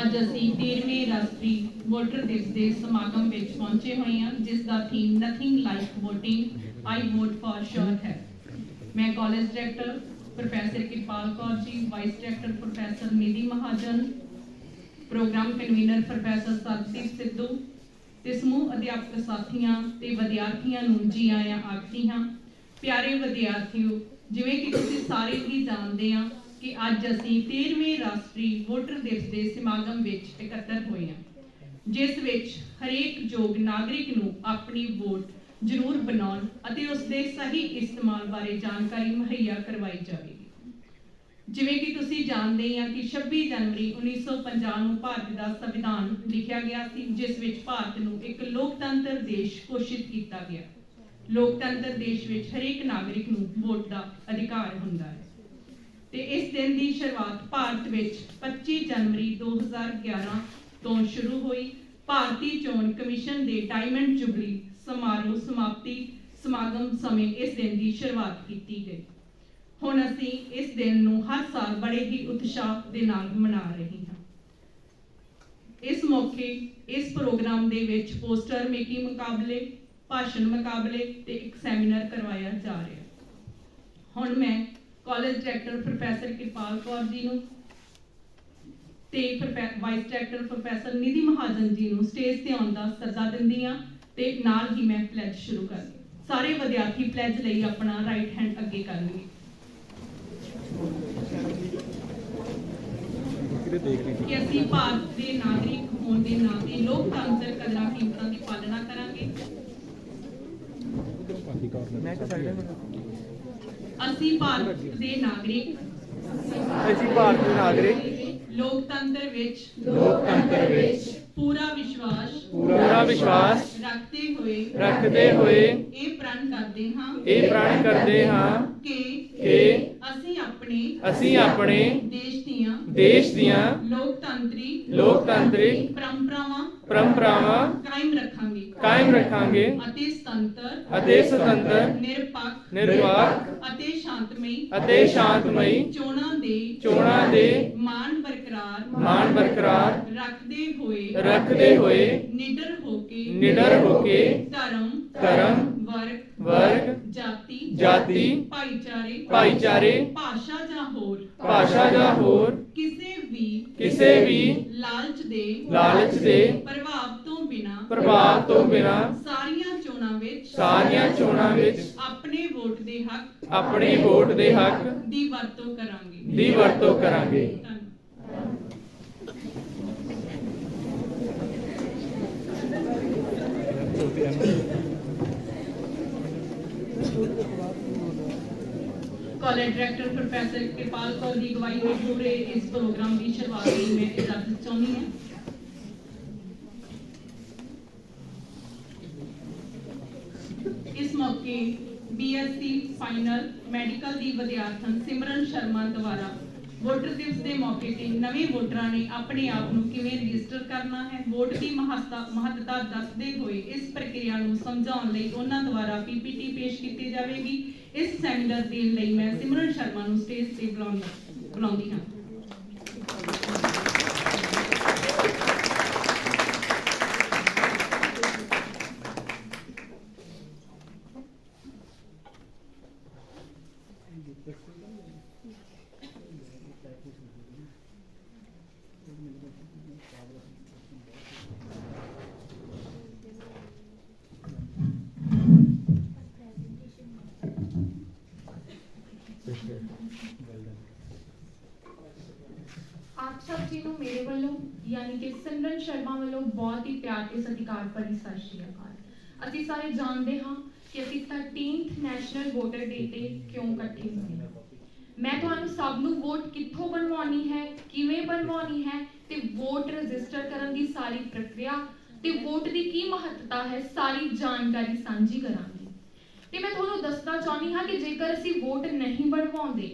ਅੱਜ ਅਸੀਂ 13ਵੇਂ ਰਾਸ਼ਟਰੀ ਵੋਟਰ ਦਿਵਸ ਦੇ ਸਮਾਗਮ ਵਿੱਚ ਪਹੁੰਚੇ ਹੋਏ ਹਾਂ, ਜਿਸ ਦਾ theme nothing like voting I vote for sure ਹੈ। मैं college director professor Kirpal Kaur ji, vice director professor Nidhi Mahajan, programme convener professor Sardeep Sidhu ते समूह अध्यापक साथियां ते विद्यार्थियों नूं जी आया आखदी हां। प्यारे विद्यार्थियों, जिवें कि तुसीं सारे ही जानते हैं कि अज असीं 13वें राष्ट्री वोटर दिवस के समागम विच इकट्ठर होए हां, जिस विच हरेक योग नागरिक नूं अपनी वोट जरूर बनाउण अते उसदे सही इस्तेमाल बारे जानकारी मुहैया करवाई जाएगी। जिवें कि तुसीं जानते हैं कि 26 जनवरी 1950 नूं भारत का संविधान लिखिया गया सी, जिस विच भारत नूं एक लोकतंत्र देश घोषित किया गया। लोकतंत्र देश विच हरेक नागरिक नूं वोट का अधिकार हुंदा है ते इस दिन की शुरुआत भारत विच 25 जनवरी 2011 तो शुरू हुई। भारतीय चोण कमीशन के डायमंड जुबली समारोह समाप्ति समागम समय इस दिन की शुरुआत की गई। हुण असीं इस दिन नूं हर साल बड़े ही उत्साह दे नाल मना रहे हैं। इस मौके इस प्रोग्राम दे विच पोस्टर मेकिंग मुकाबले, भाषण मुकाबले ते एक सैमीनार करवाया जा रहा है। हुण मैं college director professor Kirpal Kaur ji नूं ते vice director professor Nidhi Mahajan ji नूं स्टेज ते आउण दा सੱਦਾ दिंदी हां ते नाल ही मैं प्लैज शुरू कर दी। सारे विद्यार्थी प्लैज लई अपना राइट हैंड अगे करनगे कि असीं भारत के नागरिक होने के नाते लोकतंत्र कदरां कीमतां की पालना करांगे। असीं भारत के नागरिक लोकतंत्र विच पूरा विश्वास रखते हुए ये प्रण करते हां कि असीं अपने देश दियां लोकतांत्रिक परंपरावां कायम रखांगे अते स्वतंत्र निरपक्ष अते शांतमई चोणां दे मान बरकरार रखते हुए निडर होके धर्म वर्ग जाति भाईचारे भाषा जां होर किसी भी लालच दे प्रभाव तो बिना सारियां चोणां विच अपने वोट दे हक दी वरतों करांगे। College director professor Kirpal Kaur की अगवाई में पूरे इस प्रोग्राम की शुरुआत की मैं इजाजत चाहती हूँ। इस मौके BSc फाइनल मैडिकल की विद्यार्थन सिमरन शर्मा द्वारा वोटर दिवस के मौके पर नवे वोटरां ने अपने आप को किवें रजिस्टर करना है, वोट की महत्ता दसते हुए इस प्रक्रिया को समझाने लई उन्हां द्वारा PPT पेश की जाएगी। इस सैमीनार देण लई मैं सिमरन शर्मा को स्टेज से बुलाउंदी हां। आप सब जी ਨੂੰ ਮੇਰੇ ਵੱਲੋਂ ਯਾਨੀ ਕਿ ਸਿਮਰਨ ਸ਼ਰਮਾ ਵੱਲੋਂ ਬਹੁਤ ਹੀ ਪਿਆਰ ਤੇ ਸਤਿਕਾਰ ਭਰੀ ਸਤਿ ਸ਼੍ਰੀ ਅਕਾਲ। ਅਸੀਂ ਸਾਰੇ ਜਾਣਦੇ ਹਾਂ ਕਿ ਅਸੀਂ 13th ਨੈਸ਼ਨਲ ਵੋਟਰ ਡੇ ਤੇ ਕਿਉਂ ਇਕੱਠੇ ਹੋਏ ਹਾਂ। ਮੈਂ ਤੁਹਾਨੂੰ ਸਭ ਨੂੰ ਵੋਟ ਕਿੱਥੋਂ ਬਣਵਾਉਣੀ ਹੈ, ਕਿਵੇਂ ਬਣਵਾਉਣੀ ਹੈ ਤੇ ਵੋਟ ਰਜਿਸਟਰ ਕਰਨ ਦੀ ਸਾਰੀ ਪ੍ਰਕਿਰਿਆ ਤੇ ਵੋਟ ਦੀ ਕੀ ਮਹੱਤਤਾ ਹੈ ਸਾਰੀ ਜਾਣਕਾਰੀ ਸਾਂਝੀ ਕਰਾਂਗੀ। ਤੇ ਮੈਂ ਤੁਹਾਨੂੰ ਦੱਸਣਾ ਚਾਹੁੰਦੀ ਹਾਂ ਕਿ ਜੇਕਰ ਅਸੀਂ ਵੋਟ ਨਹੀਂ ਬਣਵਾਉਂਦੇ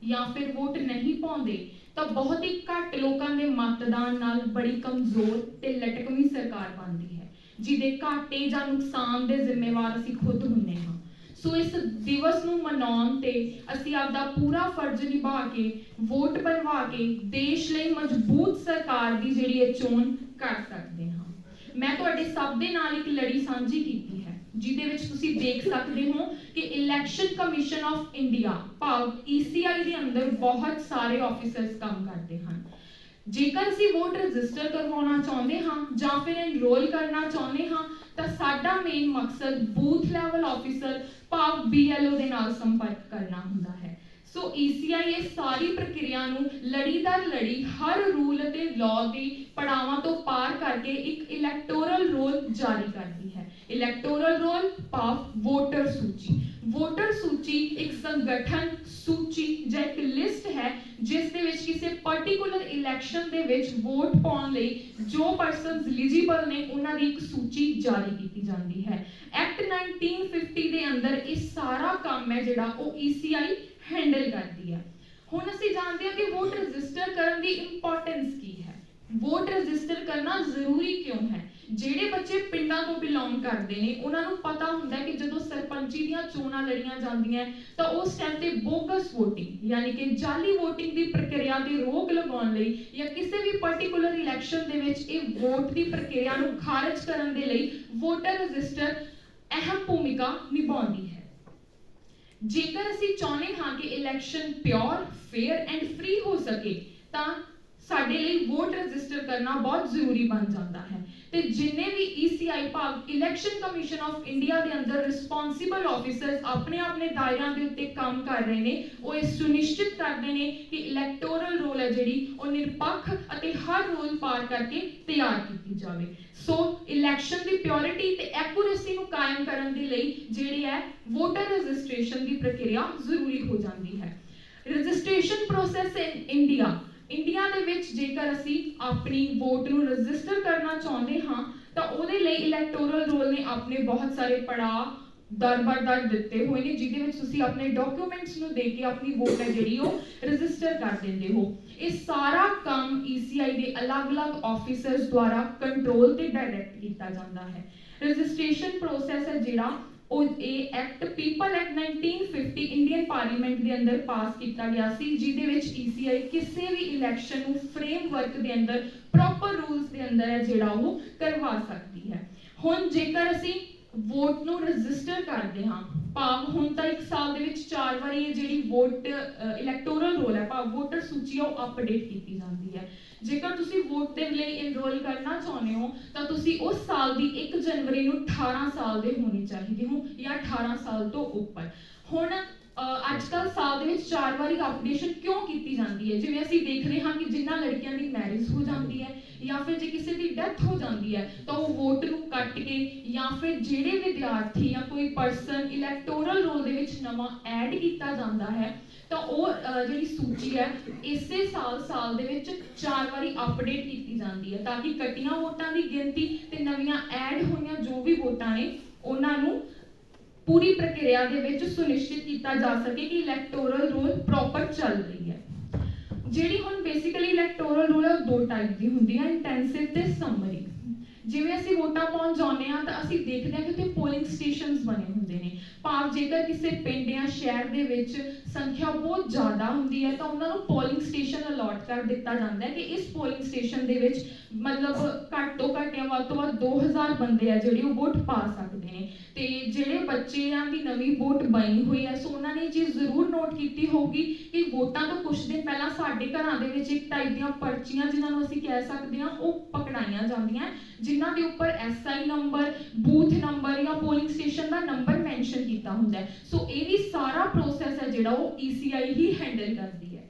ਜਾਂ ਫਿਰ ਵੋਟ ਨਹੀਂ ਪਾਉਂਦੇ ਤਾਂ ਬਹੁਤ ਹੀ ਘੱਟ ਲੋਕਾਂ ਦੇ ਮਤਦਾਨ ਨਾਲ ਬੜੀ ਕਮਜ਼ੋਰ ਤੇ ਲਟਕਵੀਂ ਸਰਕਾਰ ਬਣਦੀ ਹੈ, ਜਿਹਦੇ ਘਾਟੇ ਜਾਂ ਨੁਕਸਾਨ ਦੇ ਜ਼ਿੰਮੇਵਾਰ ਅਸੀਂ ਖੁਦ ਹੁੰਦੇ ਹਾਂ। ਸੋ ਇਸ ਦਿਵਸ ਨੂੰ ਮਨਾਉਣ ਤੇ ਅਸੀਂ ਆਪਦਾ ਪੂਰਾ ਫਰਜ਼ ਨਿਭਾ ਕੇ ਵੋਟ ਬਣਵਾ ਕੇ ਦੇਸ਼ ਲਈ ਮਜ਼ਬੂਤ ਸਰਕਾਰ ਦੀ ਜਿਹੜੀ ਇਹ ਚੋਣ ਕਰ ਸਕਦੇ ਹਾਂ। ਮੈਂ ਤੁਹਾਡੇ ਸਭ ਦੇ ਨਾਲ ਇੱਕ ਲੜੀ ਸਾਂਝੀ ਕੀਤੀ ਹੈ ਜਿਹਦੇ ਵਿੱਚ ਤੁਸੀਂ ਦੇਖ ਸਕਦੇ ਹੋ ਕਿ ਇਲੈਕਸ਼ਨ ਕਮਿਸ਼ਨ ਆਫ ਇੰਡੀਆ ਭਾਵ ECI ਦੇ ਅੰਦਰ ਬਹੁਤ ਸਾਰੇ ਆਫੀਸਰਸ ਕੰਮ ਕਰਦੇ ਹਨ। ਜੇਕਰ ਅਸੀਂ ਵੋਟ ਰਜਿਸਟਰ ਕਰਵਾਉਣਾ ਚਾਹੁੰਦੇ ਹਾਂ ਜਾਂ ਫਿਰ ਐਨਰੋਲ ਕਰਨਾ ਚਾਹੁੰਦੇ ਹਾਂ ਤਾਂ ਸਾਡਾ ਮੇਨ ਮਕਸਦ ਬੂਥ ਲੈਵਲ ਆਫੀਸਰ ਭਾਵ BLO ਦੇ ਨਾਲ ਸੰਪਰਕ ਕਰਨਾ ਹੁੰਦਾ ਹੈ। ਸੋ ECI ਇਹ ਸਾਰੀ ਪ੍ਰਕਿਰਿਆ ਨੂੰ ਲੜੀ ਦਰ ਲੜੀ ਹਰ ਰੂਲ ਅਤੇ ਲਾਅ ਦੀ ਪੜਾਵਾਂ ਤੋਂ ਪਾਰ ਕਰਕੇ ਇੱਕ ਇਲੈਕਟੋਰਲ ਰੋਲ ਜਾਰੀ ਕਰਦੀ ਹੈ। ਇਲੈਕਟੋਰਲ ਰੋਲ ਭਾਵ ਵੋਟਰ ਸੂਚੀ। ਵੋਟਰ ਸੂਚੀ ਇੱਕ ਸੰਗਠਨ ਸੂਚੀ ਜਾਂ ਇੱਕ ਲਿਸਟ ਹੈ ਜਿਸ ਦੇ ਵਿੱਚ ਕਿਸੇ ਪਾਰਟਿਕੂਲਰ ਇਲੈਕਸ਼ਨ ਦੇ ਵਿੱਚ ਵੋਟ ਪਾਉਣ ਲਈ ਜੋ ਪਰਸਨਸ ਐਲੀਜੀਬਲ ਨੇ ਉਹਨਾਂ ਦੀ ਇੱਕ ਸੂਚੀ ਜਾਰੀ ਕੀਤੀ ਜਾਂਦੀ ਹੈ। ਐਕਟ 1950 ਦੇ ਅੰਦਰ ਇਹ ਸਾਰਾ ਕੰਮ ਹੈ ਜਿਹੜਾ ਉਹ ECI ਹੈਂਡਲ ਕਰਦੀ ਹੈ। ਹੁਣ ਅਸੀਂ ਜਾਣਦੇ ਹਾਂ ਕਿ ਵੋਟ ਰਜਿਸਟਰ ਕਰਨ ਦੀ ਇੰਪੋਰਟੈਂਸ ਕੀ ਹੈ। ਵੋਟ ਰਜਿਸਟਰ ਕਰਨਾ ਜ਼ਰੂਰੀ ਕਿਉਂ ਹੈ? ਜਿਹੜੇ ਬੱਚੇ ਪਿੰਡਾਂ ਤੋਂ ਬਿਲੋਂਗ ਕਰਦੇ ਨੇ ਉਹਨਾਂ ਨੂੰ ਪਤਾ ਹੁੰਦਾ ਹੈ ਕਿ ਜਦੋਂ ਸਰਪੰਚੀ ਦੀਆਂ ਚੋਣਾਂ ਲੜੀਆਂ ਜਾਂਦੀਆਂ ਤਾਂ ਉਸ ਟਾਈਮ ਤੇ ਬੋਗਸ ਵੋਟਿੰਗ ਯਾਨੀ ਕਿ ਜਾਲੀ ਵੋਟਿੰਗ ਦੀ ਪ੍ਰਕਿਰਿਆ ਤੇ ਰੋਕ ਲਗਾਉਣ ਲਈ ਜਾਂ ਕਿਸੇ ਵੀ ਪਾਰਟਿਕੂਲਰ ਇਲੈਕਸ਼ਨ ਦੇ ਵਿੱਚ ਇਹ ਵੋਟ ਦੀ ਪ੍ਰਕਿਰਿਆ ਨੂੰ ਖਾਰਜ ਕਰਨ ਦੇ ਲਈ ਵੋਟਰ ਰਜਿਸਟਰ ਅਹਿਮ ਭੂਮਿਕਾ ਨਿਭਾਉਂਦੀ ਹੈ। ਜੇਕਰ ਅਸੀਂ ਚਾਹੁੰਦੇ ਹਾਂ ਕਿ election pure, fair and free ਹੋ ਸਕੇ ਤਾਂ ਸਾਡੇ ਲਈ ਵੋਟ ਰਜਿਸਟਰ ਕਰਨਾ ਬਹੁਤ ਜ਼ਰੂਰੀ ਬਣ ਜਾਂਦਾ ਹੈ। ਤੇ ਜਿੰਨੇ ਵੀ ECI ਭਾਵ ਇਲੈਕਸ਼ਨ ਕਮਿਸ਼ਨ ਆਫ ਇੰਡੀਆ ਦੇ ਅੰਦਰ ਰਿਸਪੌਂਸਿਬਲ ਆਫੀਸਰਸ ਆਪਣੇ ਦਾਇਰਿਆਂ ਦੇ ਉੱਤੇ ਕੰਮ ਕਰ ਰਹੇ ਨੇ ਉਹ ਇਹ ਸੁਨਿਸ਼ਚਿਤ ਕਰਦੇ ਨੇ ਕਿ ਇਲੈਕਟੋਰਲ ਰੋਲ ਹੈ ਜਿਹੜੀ ਉਹ ਨਿਰਪੱਖ ਅਤੇ ਹਰ ਰੋਲ ਪਾਰ ਕਰਕੇ ਤਿਆਰ ਕੀਤੀ ਜਾਵੇ। ਸੋ ਇਲੈਕਸ਼ਨ ਦੀ ਪਿਓਰਿਟੀ ਤੇ ਐਕੂਰੇਸੀ ਨੂੰ ਕਾਇਮ ਕਰਨ ਦੇ ਲਈ ਜਿਹੜੀ ਹੈ ਵੋਟਰ ਰਜਿਸਟ੍ਰੇਸ਼ਨ ਦੀ ਪ੍ਰਕਿਰਿਆ ਜ਼ਰੂਰੀ ਹੋ ਜਾਂਦੀ ਹੈ। ਰਜਿਸਟ੍ਰੇਸ਼ਨ ਪ੍ਰੋਸੈਸ ਇਨ ਇੰਡੀਆ ਦੇ ਵਿੱਚ ਜੇਕਰ ਅਸੀਂ ਆਪਣੀ ਵੋਟ ਨੂੰ ਰਜਿਸਟਰ ਕਰਨਾ ਚਾਹੁੰਦੇ ਹਾਂ ਤਾਂ ਉਹਦੇ ਲਈ ਇਲੈਕਟੋਰਲ ਰੋਲ ਨੇ ਆਪਣੇ ਬਹੁਤ ਸਾਰੇ ਪੜਾਅ ਦਰ ਦਿੱਤੇ ਹੋਏ ਨੇ ਜਿਹਦੇ ਵਿੱਚ ਤੁਸੀਂ ਆਪਣੇ ਡਾਕੂਮੈਂਟਸ ਨੂੰ ਦੇ ਕੇ ਆਪਣੀ ਵੋਟ ਹੈ ਜਿਹੜੀ ਉਹ ਰਜਿਸਟਰ ਕਰ ਦਿੰਦੇ ਹੋ। ਇਹ ਸਾਰਾ ਕੰਮ ECI ਦੇ ਅਲੱਗ-ਅਲੱਗ ਆਫੀਸਰਸ ਦੁਆਰਾ ਕੰਟਰੋਲ ਤੇ ਡਾਇਰੈਕਟ ਕੀਤਾ ਜਾਂਦਾ ਹੈ। ਰਜਿਸਟ੍ਰੇਸ਼ਨ ਪ੍ਰੋਸੈਸ ਹੈ ਜਿਹੜਾ ਉਹ ਇਹ act people act 1950 Indian parliament ਦੇ ਅੰਦਰ ਪਾਸ ਕੀਤਾ ਗਿਆ ਸੀ ਜਿਹਦੇ ਵਿੱਚ ECI ਕਿਸੇ ਵੀ ਇਲੈਕਸ਼ਨ ਨੂੰ ਫਰੇਮਵਰਕ ਦੇ ਅੰਦਰ ਪ੍ਰੋਪਰ ਰੂਲਸ ਦੇ ਅੰਦਰ ਹੈ ਜਿਹੜਾ ਉਹ ਕਰਵਾ ਸਕਦੀ ਹੈ। ਹੁਣ ਜੇਕਰ ਅਸੀਂ ਵੋਟ ਨੂੰ ਰਜਿਸਟਰ ਕਰਦੇ ਹਾਂ ਭਾਵ ਹੁਣ ਤਾਂ ਇੱਕ ਸਾਲ ਦੇ ਵਿੱਚ 4 ਵਾਰੀ ਇਹ ਜਿਹੜੀ ਵੋਟ ਇਲੈਕਟੋਰਲ ਰੋਲ ਹੈ ਭਾਵ ਵੋਟਰ ਸੂਚੀ ਉਹ ਅਪਡੇਟ ਕੀਤੀ ਜਾਂਦੀ ਹੈ। ਜੇਕਰ ਤੁਸੀਂ ਵੋਟ ਦੇ ਲਈ ਐਨਰੋਲ ਕਰਨਾ ਚਾਹੁੰਦੇ ਹੋ ਤਾਂ ਤੁਸੀਂ ਉਸ ਸਾਲ ਦੀ 1 ਜਨਵਰੀ ਨੂੰ 18 ਸਾਲ ਦੇ ਹੋਣੇ ਚਾਹੀਦੇ ਹੋ ਜਾਂ 18 ਸਾਲ ਤੋਂ ਉੱਪਰ। ਹੁਣ ਅੱਜ ਕੱਲ੍ਹ ਸਾਲ ਦੇ ਵਿੱਚ 4 ਵਾਰੀ ਅਪਡੇਸ਼ਨ ਕਿਉਂ ਕੀਤੀ ਜਾਂਦੀ ਹੈ? ਜਿਵੇਂ ਅਸੀਂ ਦੇਖ ਰਹੇ ਹਾਂ ਕਿ ਜਿਨ੍ਹਾਂ ਲੜਕੀਆਂ ਦੀ ਮੈਰਿਜ ਹੋ ਜਾਂਦੀ ਹੈ ਜਾਂ ਫਿਰ ਜੇ ਕਿਸੇ ਦੀ ਡੈਥ ਹੋ ਜਾਂਦੀ ਹੈ ਤਾਂ ਉਹ ਵੋਟ ਨੂੰ ਕੱਟ ਕੇ ਜਾਂ ਫਿਰ ਜਿਹੜੇ ਵਿਦਿਆਰਥੀ ਜਾਂ ਕੋਈ ਪਰਸਨ ਇਲੈਕਟੋਰਲ ਰੋਲ ਦੇ ਵਿੱਚ ਨਵਾਂ ਐਡ ਕੀਤਾ ਜਾਂਦਾ ਹੈ ਤਾਂ ਉਹ ਜਿਹੜੀ ਸੂਚੀ ਹੈ ਇਸੇ ਸਾਲ ਦੇ ਵਿੱਚ 4 ਵਾਰੀ ਅਪਡੇਟ ਕੀਤੀ ਜਾਂਦੀ ਹੈ ਤਾਂ ਕਿ ਕੱਟੀਆਂ ਵੋਟਾਂ ਦੀ ਗਿਣਤੀ ਤੇ ਨਵੀਆਂ ਐਡ ਹੋਈਆਂ ਜੋ ਵੀ ਵੋਟਾਂ ਨੇ ਉਹਨਾਂ ਨੂੰ ਪੂਰੀ ਪ੍ਰਕਿਰਿਆ ਦੇ ਵਿੱਚ ਸੁਨਿਸ਼ਚਿਤ ਕੀਤਾ ਜਾ ਸਕੇ ਕਿ ਇਲੈਕਟੋਰਲ ਰੋਲ ਪ੍ਰੋਪਰ ਚੱਲ ਰਹੀ ਹੈ। ਜਿਹੜੀ ਹੁਣ ਬੇਸਿਕਲੀ ਇਲੈਕਟੋਰਲ ਰੋਲ ਹੈ 2 ਟਾਈਪ ਦੀ ਹੁੰਦੀ ਹੈ, ਇੰਟੈਂਸਿਵ ਤੇ ਸਮਰੀ। ਜਿਵੇਂ ਅਸੀਂ ਵੋਟਾਂ ਪਾਉਣ ਜਾਂਦੇ ਹਾਂ ਤਾਂ ਅਸੀਂ ਦੇਖਦੇ ਹਾਂ ਕਿ ਉੱਥੇ ਪੋਲਿੰਗ ਸਟੇਸ਼ਨਸ ਬਣੇ ਹੁੰਦੇ ਨੇ ਭਾਵ ਜੇਕਰ ਕਿਸੇ ਪਿੰਡ ਜਾਂ ਸ਼ਹਿਰ ਦੇ ਵਿੱਚ ਸੰਖਿਆ ਬਹੁਤ ਜ਼ਿਆਦਾ ਹੁੰਦੀ ਹੈ ਤਾਂ ਉਹਨਾਂ ਨੂੰ ਪੋਲਿੰਗ ਸਟੇਸ਼ਨ ਅਲਾਟ ਕਰ ਦਿੱਤਾ ਜਾਂਦਾ ਹੈ ਕਿ ਇਸ ਪੋਲਿੰਗ ਸਟੇਸ਼ਨ ਦੇ ਵਿੱਚ ਮਤਲਬ ਘੱਟ ਤੋਂ ਘੱਟ ਜਾਂ ਵੱਧ ਤੋਂ ਵੱਧ 2000 ਬੰਦੇ ਆ ਜਿਹੜੇ ਉਹ ਵੋਟ ਪਾ ਸਕਦੇ ਨੇ। ਤੇ ਜਿਹੜੇ ਬੱਚਿਆਂ ਦੀ ਨਵੀਂ ਵੋਟ ਬਣੀ ਹੋਈ ਹੈ ਸੋ ਉਹਨਾਂ ਨੇ ਇਹ ਚੀਜ਼ ਜ਼ਰੂਰ ਨੋਟ ਕੀਤੀ ਹੋਊਗੀ ਕਿ ਵੋਟਾਂ ਤੋਂ ਕੁਝ ਦਿਨ ਪਹਿਲਾਂ ਸਾਡੇ ਘਰਾਂ ਦੇ ਵਿੱਚ ਇੱਕ ਟਾਈਪ ਦੀਆਂ ਪਰਚੀਆਂ ਜਿਨ੍ਹਾਂ ਨੂੰ ਅਸੀਂ ਕਹਿ ਸਕਦੇ ਹਾਂ ਉਹ ਪਕੜਾਈਆਂ ਜਾਂਦੀਆਂ ਜਿਨ੍ਹਾਂ ਦੇ ਉੱਪਰ SI ਨੰਬਰ, ਬੂਥ ਨੰਬਰ ਜਾਂ ਪੋਲਿੰਗ ਸਟੇਸ਼ਨ ਦਾ ਨੰਬਰ ਮੈਂਸ਼ਨ ਕੀਤਾ ਹੁੰਦਾ ਹੈ। ਸੋ ਇਹ ਵੀ ਸਾਰਾ ਪ੍ਰੋਸੈਸ ਹੈ ਜਿਹੜਾ ਉਹ ECI ਹੀ ਹੈਂਡਲ ਕਰਦੀ ਹੈ।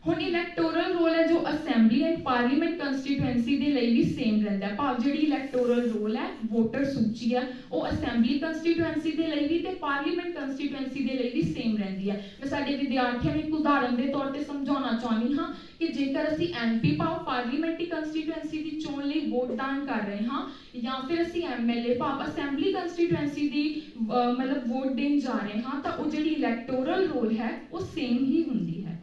ਹੁਣ ਇਲੈਕਟੋਰਲ ਰੋਲ ਹੈ ਜੋ ਅਸੈਂਬਲੀ ਐਂਡ ਪਾਰਲੀਮੈਂਟ ਕੰਸਟੀਟੂਐਂਸੀ ਦੇ ਲਈ ਵੀ ਸੇਮ ਰਹਿੰਦਾ ਹੈ ਭਾਵ ਜਿਹੜੀ ਇਲੈਕਟੋਰਲ ਰੋਲ ਹੈ ਵੋਟਰ ਸੂਚੀ ਹੈ ਉਹ ਅਸੈਂਬਲੀ ਕੰਸਟੀਟੂਐਂਸੀ ਦੇ ਲਈ ਵੀ ਤੇ ਪਾਰਲੀਮੈਂਟ ਕੰਸਟੀਟੂਐਂਸੀ ਦੇ ਲਈ ਵੀ ਸੇਮ ਰਹਿੰਦੀ ਹੈ। ਮੈਂ ਸਾਡੇ ਵਿਦਿਆਰਥੀਆਂ ਨੂੰ ਇੱਕ ਉਦਾਹਰਨ ਦੇ ਤੌਰ ਤੇ ਸਮਝਾਉਣਾ ਚਾਹੁੰਦੀ ਹਾਂ ਕਿ ਜੇਕਰ ਅਸੀਂ MP ਭਾਵ ਪਾਰਲੀਮੈਂਟਰੀ ਕੰਸਟੀਟੂਐਂਸੀ ਦੀ ਚੋਣ ਲਈ ਵੋਟਦਾਨ ਕਰ ਰਹੇ ਹਾਂ ਜਾਂ ਫਿਰ ਅਸੀਂ MLA ਭਾਵ ਅਸੈਂਬਲੀ ਕੰਸਟੀਟੂਐਂਸੀ ਦੀ ਮਤਲਬ ਵੋਟ ਦੇਣ ਜਾ ਰਹੇ ਹਾਂ ਤਾਂ ਉਹ ਜਿਹੜੀ ਇਲੈਕਟੋਰਲ ਰੋਲ ਹੈ ਉਹ ਸੇਮ ਹੀ ਹੁੰਦੀ ਹੈ।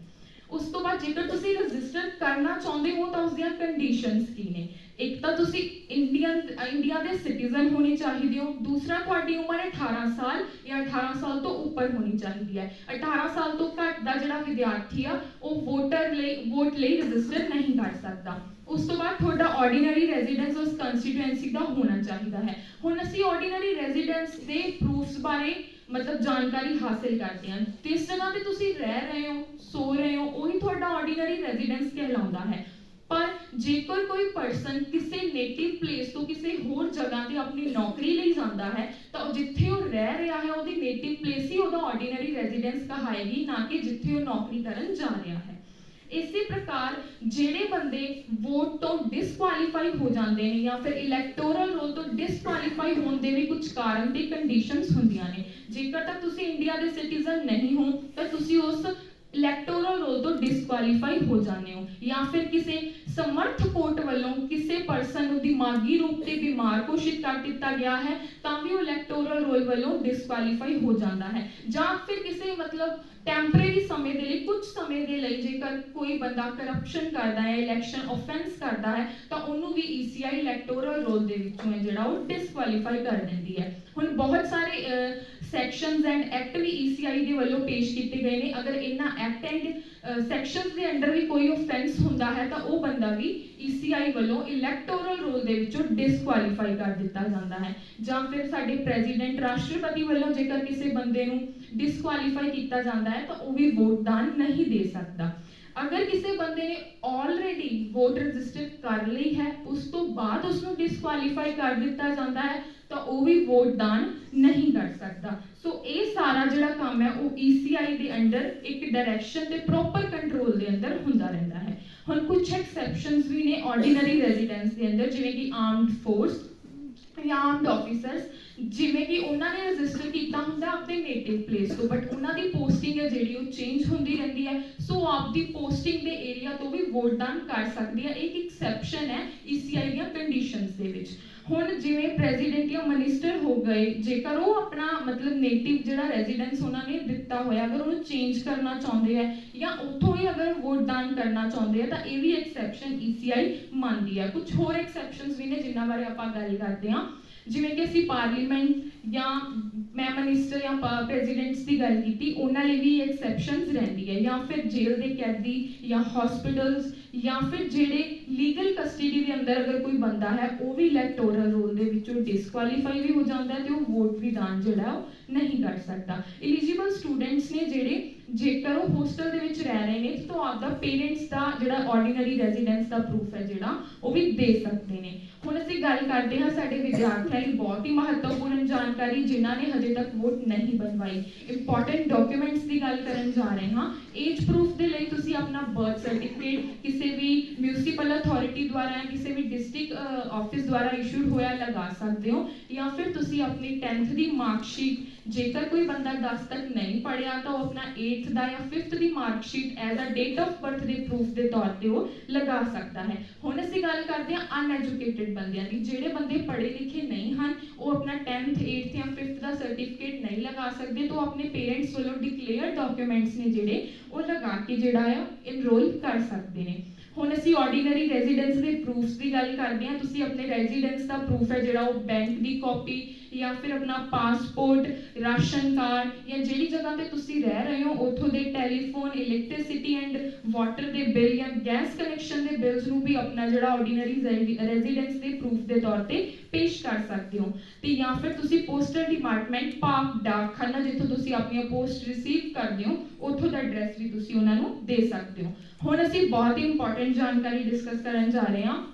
ਉਸ ਤੋਂ ਬਾਅਦ ਜੇਕਰ ਤੁਸੀਂ ਰਜਿਸਟਰ ਕਰਨਾ ਚਾਹੁੰਦੇ ਹੋ ਤਾਂ ਉਸ ਦੀਆਂ ਕੰਡੀਸ਼ਨਸ ਕੀ ਨੇ एक तो तुसी इंडिया के सिटीजन होने चाहिए हो, दूसरा तुहाडी उम्र 18 साल या 18 साल तो ऊपर होनी चाहिए है। 18 साल तो घट का जिहड़ा विद्यार्थी आ वो वोट लई रजिस्टर नहीं कर सकता। उस तो बाद थोड़ा ऑर्डिनरी रेजिडेंस उस कंस्टिट्यूएंसी का होना चाहिए है। हुण असीं ऑर्डिनरी रेजिडेंस के प्रूफ्स बारे मतलब जानकारी हासिल करते हैं। जिस जगह पे तुसी रह रहे हो, सो रहे हो, वही थोड़ा ऑर्डिनरी रेजिडेंस कहलाता है। पर जेकर कोई पर्सन किसी नेटिव प्लेस तो किसी होर जगह ते अपनी नौकरी लिए जाता है तो जिथे वो रह रहा है वो नेटिव प्लेस ही वो ऑर्डिनरी रेजिडेंस कहाएगी, ना कि जिथे वो नौकरी करन जा रहा है। इसी प्रकार जेड़े बंदे वोट तो डिसक्वालीफाई हो जाते हैं या फिर इलैक्टोरल रोल तो डिसक्वालीफाई होने के भी कुछ कारण ते कंडीशंस होंदियां ने। जेकर तक तुसी इंडिया के सिटीजन नहीं हो तो तुसी उस इलैक्टोरल रोल तो डिसक्वालीफाई हो जाने हो, या फिर किसी समर्थ कोर्ट वालों किसी पर्सन को दिमागी रूप से बीमार घोषित कर दिता गया है तो भी वो इलैक्टोरल रोल वालों डिसक्वालीफाई हो जाता है। या फिर किसी मतलब टैंपरेरी समय के लिए कुछ समय के लिए जेकर कोई बंदा करप्शन करता है, इलैक्शन ऑफेंस करता है तो उन्होंने भी ईसीआई इलैक्टोरल रोल के विचों है जिहड़ा वो डिसक्वालीफाई कर देती है। हुण बहुत सारे सैक्शनस एंड एक्ट भी ईसीआई के वालों पेश किए गए हैं। अगर इन्हां एक्ट एंड सैक्शनस के अंडर भी कोई ऑफेंस होंदा है तो वो बंदा भी ईसीआई वालों इलैक्टोरल रोल के विचों डिसक्वालीफाई कर दिता जाता है। ਜਾਂ फिर साडे प्रेजिडेंट राष्ट्रपति वालों जेकर किसी बंदे नूं डिसक्वालीफाई किया जाता है तो वो भी वोटदान नहीं दे सकता। अगर किसी बंदे ने ऑलरेडी वोट रजिस्टर कर ली है उस तो बाद उसको डिसक्वालीफाई कर दिता जाता है तो वो भी वोटदान नहीं कर सकता। सो ये सारा जिहड़ा काम है वो ईसीआई के अंडर एक डायरैक्शन ते प्रॉपर कंट्रोल के अंदर हुंदा रहिंदा है। हुण कुछ एक्सैप्शनस भी ने ऑर्डिनरी रेजिडेंस के अंदर, जिवें कि आर्म्ड फोर्स या आर्म्ड ऑफिसर्स, जिवें कि उन्होंने रजिस्टर किया होंदा अपने नेटिव प्लेस तो बट उन्होंने पोस्टिंग है जिहड़ी वो चेंज होंदी रहंदी है। सो आपकी पोस्टिंग के एरिया तो भी वोटदान कर सकदी है। एक एक्सैप्शन है ईसीआई दी कंडीशंस दे विच। हुण जिवें प्रेजिडेंट या मिनिस्टर हो गए, जेकर वो अपना मतलब नेटिव जिहड़ा रेजिडेंस उन्होंने दिता होया अगर उन्हें चेंज करना चाहते हैं या उत्थों ही अगर वोटदान करना चाहते हैं तो ये भी एक्सैप्शन ईसीआई मानती है। कुछ होर एक्सैप्शनस भी ने जिन्हां बारे आपां गल करते हैं, जिवें कि असीं पार्लीमेंट या मैं मिनिस्टर या प्रेजिडेंट्स की गल की उन्होंने लिए भी एक्सैप्शनस रहिंदी है। या फिर जेल के कैदी या हॉस्पिटल्स या फिर जेड़े लीगल कस्टडी के अंदर अगर कोई बंदा है वो भी इलैक्टोरल रोल के विचों डिसक्वालीफाई भी हो जाता है तो वो वोट भी दान जिहड़ा नहीं कर सकता। एलिजिबल स्टूडेंट्स ने जेड़े जेकर वो होस्टल दे विच रह रहे हैं तो आपदा पेरेंट्स का जिहड़ा ऑर्डिनरी रेजिडेंस का प्रूफ है जिहड़ा वो भी दे सकते हैं। हुण असीं गल करते हैं साडे विद्यार्थियों लई बहुत ही महत्वपूर्ण जानकारी जिन्हां ने हजे तक वोट नहीं बनवाई। इंपॉर्टेंट डॉक्यूमेंट्स की गल करन जा रहे हाँ। एज प्रूफ के लिए तुसीं अपना बर्थ सर्टिफिकेट किसी भी म्यूनसिपल अथॉरिटी द्वारा या किसी भी डिस्ट्रिक्ट ऑफिस द्वारा इशूड होया लगा सकते हो, या फिर तुसीं अपनी 10th की मार्कशीट जेकर कोई बंदा 10 तक नहीं पढ़िया तो अपना 8th का या 5th की marksheet as a date of birth के प्रूफ के तौर पर वो लगा सकता है। हुण असीं गल करते हैं अनएजुकेटेड बंदियां दी, जेड़े बंदे पढ़े लिखे नहीं हैं वो अपना 10th 8th या 5th का सर्टिफिकेट नहीं लगा सकते तो अपने पेरेंट्स वालों डिक्लेयर डॉक्यूमेंट्स ने जेड़े वो लगा के जिहड़ा है इनरोल कर सकते हैं। हुण असीं ऑर्डिनरी रेजिडेंस के प्रूफ्स की गल करते हैं। तुसीं अपने रेजिडेंस का प्रूफ है जिहड़ा वो बैंक की कॉपी या फिर अपना पासपोर्ट, राशन कार्ड या जिहड़ी जगह ते तुसीं रह रहे हो उत्थों दे टैलीफोन, इलैक्ट्रिसिटी एंड वाटर के बिल या गैस कनैक्शन के बिल्स नूं भी अपना जिहड़ा ऑर्डिनरी रेजिडेंस के प्रूफ के तौर पर पेश कर सकते हो। ते या फिर तुसीं पोस्टल डिपार्टमेंट पाक डाकखाना जिथों तुसीं अपनी पोस्ट रिसीव करदे हो उत्थों दा एड्रैस भी तुसीं उन्हां नूं दे सकते हो। हुण असीं बहुत ही इंपॉर्टेंट जानकारी डिस्कस करन जा रहे हैं।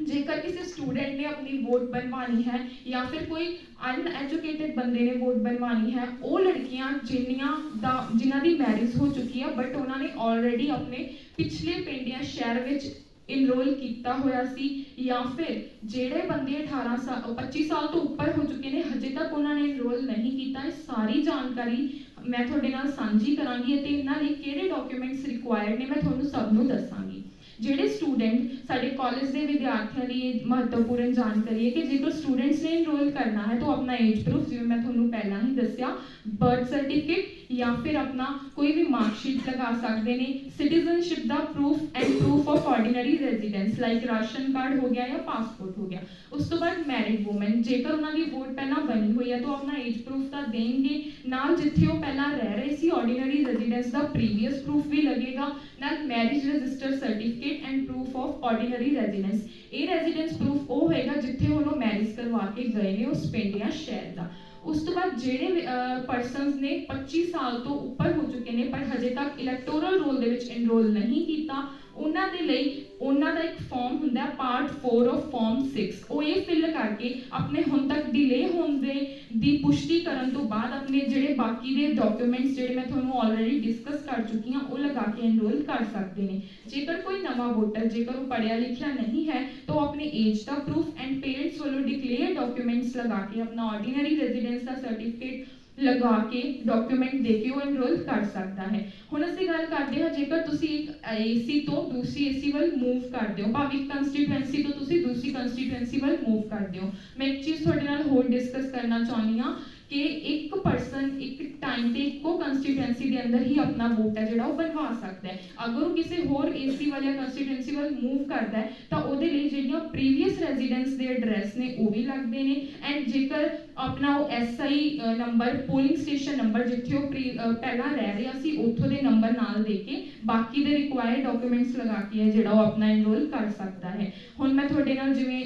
जेकर किसी स्टूडेंट ने अपनी वोट बनवानी है या फिर कोई अनएजुकेटेड बंदे ने वोट बनवानी है, वो लड़कियां जिन्हां दी मैरिज हो चुकी है बट उन्होंने ऑलरेडी अपने पिछले पिंड या शहर विच इनरोल किया होया सी, या फिर जेड़े बंदे 25 साल तो ऊपर हो चुके हैं हजे तक उन्होंने इनरोल नहीं किया, ये सारी जानकारी मैं थोड़े नाल सांझी करांगी ते इन्हां लई किहड़े डॉक्यूमेंट्स रिक्वायर्ड ने मैं तुहानूं सब नूं दस्सांगी। ਜਿਹੜੇ ਸਟੂਡੈਂਟ ਸਾਡੇ ਕਾਲਜ ਦੇ ਵਿਦਿਆਰਥੀਆਂ ਲਈ ਇਹ ਮਹੱਤਵਪੂਰਨ ਜਾਣਕਾਰੀ ਹੈ ਕਿ ਜੇਕਰ ਸਟੂਡੈਂਟਸ ਨੇ ਇਨਰੋਲ ਕਰਨਾ ਹੈ ਤਾਂ ਆਪਣਾ ਏਜ ਪ੍ਰੂਫ, ਜਿਵੇਂ ਮੈਂ ਤੁਹਾਨੂੰ ਪਹਿਲਾਂ ਹੀ ਦੱਸਿਆ, ਬਰਥ ਸਰਟੀਫਿਕੇਟ ਜਾਂ ਫਿਰ ਆਪਣਾ ਕੋਈ ਵੀ ਮਾਰਕਸ਼ੀਟ ਲਗਾ ਸਕਦੇ ਨੇ, citizenship the proof and proof of ordinary residence like ration card ਹੋ ਗਿਆ ਜਾਂ ਪਾਸਪੋਰਟ ਹੋ ਗਿਆ। ਉਸ ਤੋਂ ਬਾਅਦ ਮੈਰਿਡ ਵੂਮਨ, ਜੇਕਰ ਉਹਨਾਂ ਦੀ ਵੋਟ ਪਹਿਲਾਂ ਬਣੀ ਹੋਈ ਹੈ ਤਾਂ ਆਪਣਾ ਏਜ ਪ੍ਰੂਫ ਤਾਂ ਦੇਣਗੇ, ਨਾਲ ਜਿੱਥੇ ਉਹ ਪਹਿਲਾਂ ਰਹਿ ਰਹੇ ਸੀ ਆਰਡੀਨਰੀ ਰੈਜ਼ੀਡੈਂਸ ਦਾ ਪ੍ਰੀਵੀਅਸ ਪ੍ਰੂਫ ਵੀ ਲੱਗੇਗਾ, ਨਾਲ marriage register certificate and proof of ordinary residence. ਇਹ ਰੈਜ਼ੀਡੈਂਸ ਪ੍ਰੂਫ ਉਹ ਹੋਏਗਾ ਜਿੱਥੇ ਹੁਣ ਉਹ ਮੈਰਿਜ ਕਰਵਾ ਕੇ ਗਏ ਨੇ ਉਸ ਪਿੰਡ ਜਾਂ ਸ਼ਹਿਰ ਦਾ। ਉਸ ਤੋਂ ਬਾਅਦ ਜਿਹੜੇ ਪਰਸਨਸ ਨੇ 25 ਸਾਲ ਤੋਂ ਉੱਪਰ ਹੋ ਚੁੱਕੇ ਨੇ ਪਰ ਹਜੇ ਤੱਕ ਇਲੈਕਟੋਰਲ ਰੋਲ ਦੇ ਵਿੱਚ ਇਨਰੋਲ ਨਹੀਂ ਕੀਤਾ, ਉਹਨਾਂ ਦੇ ਲਈ ਉਹਨਾਂ ਦਾ ਇੱਕ ਫਾਰਮ ਹੁੰਦਾ ਹੈ ਪਾਰਟ 4 ਆਫ ਫਾਰਮ 6। ਉਹ ਇਹ ਫਿਲ ਕਰਕੇ ਆਪਣੇ ਹੁਣ ਤੱਕ ਡਿਲੇ ਹੋਣ ਦੀ ਪੁਸ਼ਟੀ ਕਰਨ ਤੋਂ ਬਾਅਦ ਆਪਣੇ ਜਿਹੜੇ ਬਾਕੀ ਦੇ ਡਾਕੂਮੈਂਟਸ ਜਿਹੜੇ ਮੈਂ ਤੁਹਾਨੂੰ ਆਲਰੇਡੀ ਡਿਸਕਸ ਕਰ ਚੁੱਕੀ ਹਾਂ ਉਹ ਲਗਾ ਕੇ ਐਨਰੋਲ ਕਰ ਸਕਦੇ ਨੇ। ਜੇਕਰ ਕੋਈ ਨਵਾਂ ਵੋਟਰ ਜੇਕਰ ਉਹ ਪੜ੍ਹਿਆ ਲਿਖਿਆ ਨਹੀਂ ਹੈ ਤਾਂ ਉਹ ਆਪਣੇ age the proof and parents ਵੱਲੋਂ ਡਿਕਲੇਅਰ ਡਾਕੂਮੈਂਟਸ ਲਗਾ ਕੇ ਆਪਣਾ ਆਰਡੀਨਰੀ ਰੈਜ਼ੀਡੈਂਸ ਦਾ ਸਰਟੀਫਿਕੇਟ ਲਗਾ ਕੇ ਡਾਕੂਮੈਂਟ ਦੇ ਕੇ ਉਹ ਐਨਰੋਲ ਕਰ ਸਕਦਾ ਹੈ। ਹੁਣ ਅਸੀਂ ਗੱਲ ਕਰਦੇ ਹਾਂ ਜੇਕਰ ਤੁਸੀਂ ਇੱਕ ਏਸੀ ਤੋਂ ਦੂਸਰੀ ਏਸੀ ਵੱਲ ਮੂਵ ਕਰਦੇ ਹੋ, ਭਾਵੇਂ ਇੱਕ ਕੰਸਟੀਟੂਐਂਸੀ ਤੋਂ ਤੁਸੀਂ ਦੂਸਰੀ ਕੰਸਟੀਟੂਐਂਸੀ ਵੱਲ ਮੂਵ ਕਰਦੇ ਹੋ, ਮੈਂ ਇੱਕ ਚੀਜ਼ ਤੁਹਾਡੇ ਨਾਲ ਹੋਰ ਡਿਸਕਸ ਕਰਨਾ ਚਾਹੁੰਦੀ ਹਾਂ ਕਿ ਇੱਕ ਪਰਸਨ ਇੱਕ ਟਾਈਮ ਤੇ ਇੱਕੋ ਕੰਸਟੀਟੂਐਂਸੀ ਦੇ ਅੰਦਰ ਹੀ ਆਪਣਾ ਵੋਟ ਹੈ ਜਿਹੜਾ ਉਹ ਬਣਵਾ ਸਕਦਾ ਹੈ। ਅਗਰ ਉਹ ਕਿਸੇ ਹੋਰ ਏਸੀ ਵਾਲੀ ਕੰਸਟੀਟੂਐਂਸੀ ਵੱਲ ਮੂਵ ਕਰਦਾ ਹੈ ਤਾਂ ਉਹਦੇ ਲਈ ਜਿਹੜੀਆਂ ਪ੍ਰੀਵੀਅਸ ਰੈਜ਼ੀਡੈਂਸ ਦੇ ਐਡਰੈਸ ਨੇ ਉਹ ਵੀ ਲੱਗਦੇ ਨੇ, ਐਂਡ ਜੇਕਰ ਆਪਣਾ ਉਹ SI number, polling station number ਜਿੱਥੇ ਉਹ ਪਹਿਲਾਂ ਰਹਿ ਰਿਹਾ ਸੀ ਉੱਥੋਂ ਦੇ ਨੰਬਰ ਨਾਲ ਦੇ ਕੇ ਬਾਕੀ ਦੇ ਰਿਕੁਆਇਰਡ ਡਾਕੂਮੈਂਟਸ ਲਗਾ ਕੇ ਹੈ ਜਿਹੜਾ ਉਹ ਆਪਣਾ ਐਨਰੋਲ ਕਰ ਸਕਦਾ ਹੈ। ਹੁਣ ਮੈਂ ਤੁਹਾਡੇ ਨਾਲ ਜਿਵੇਂ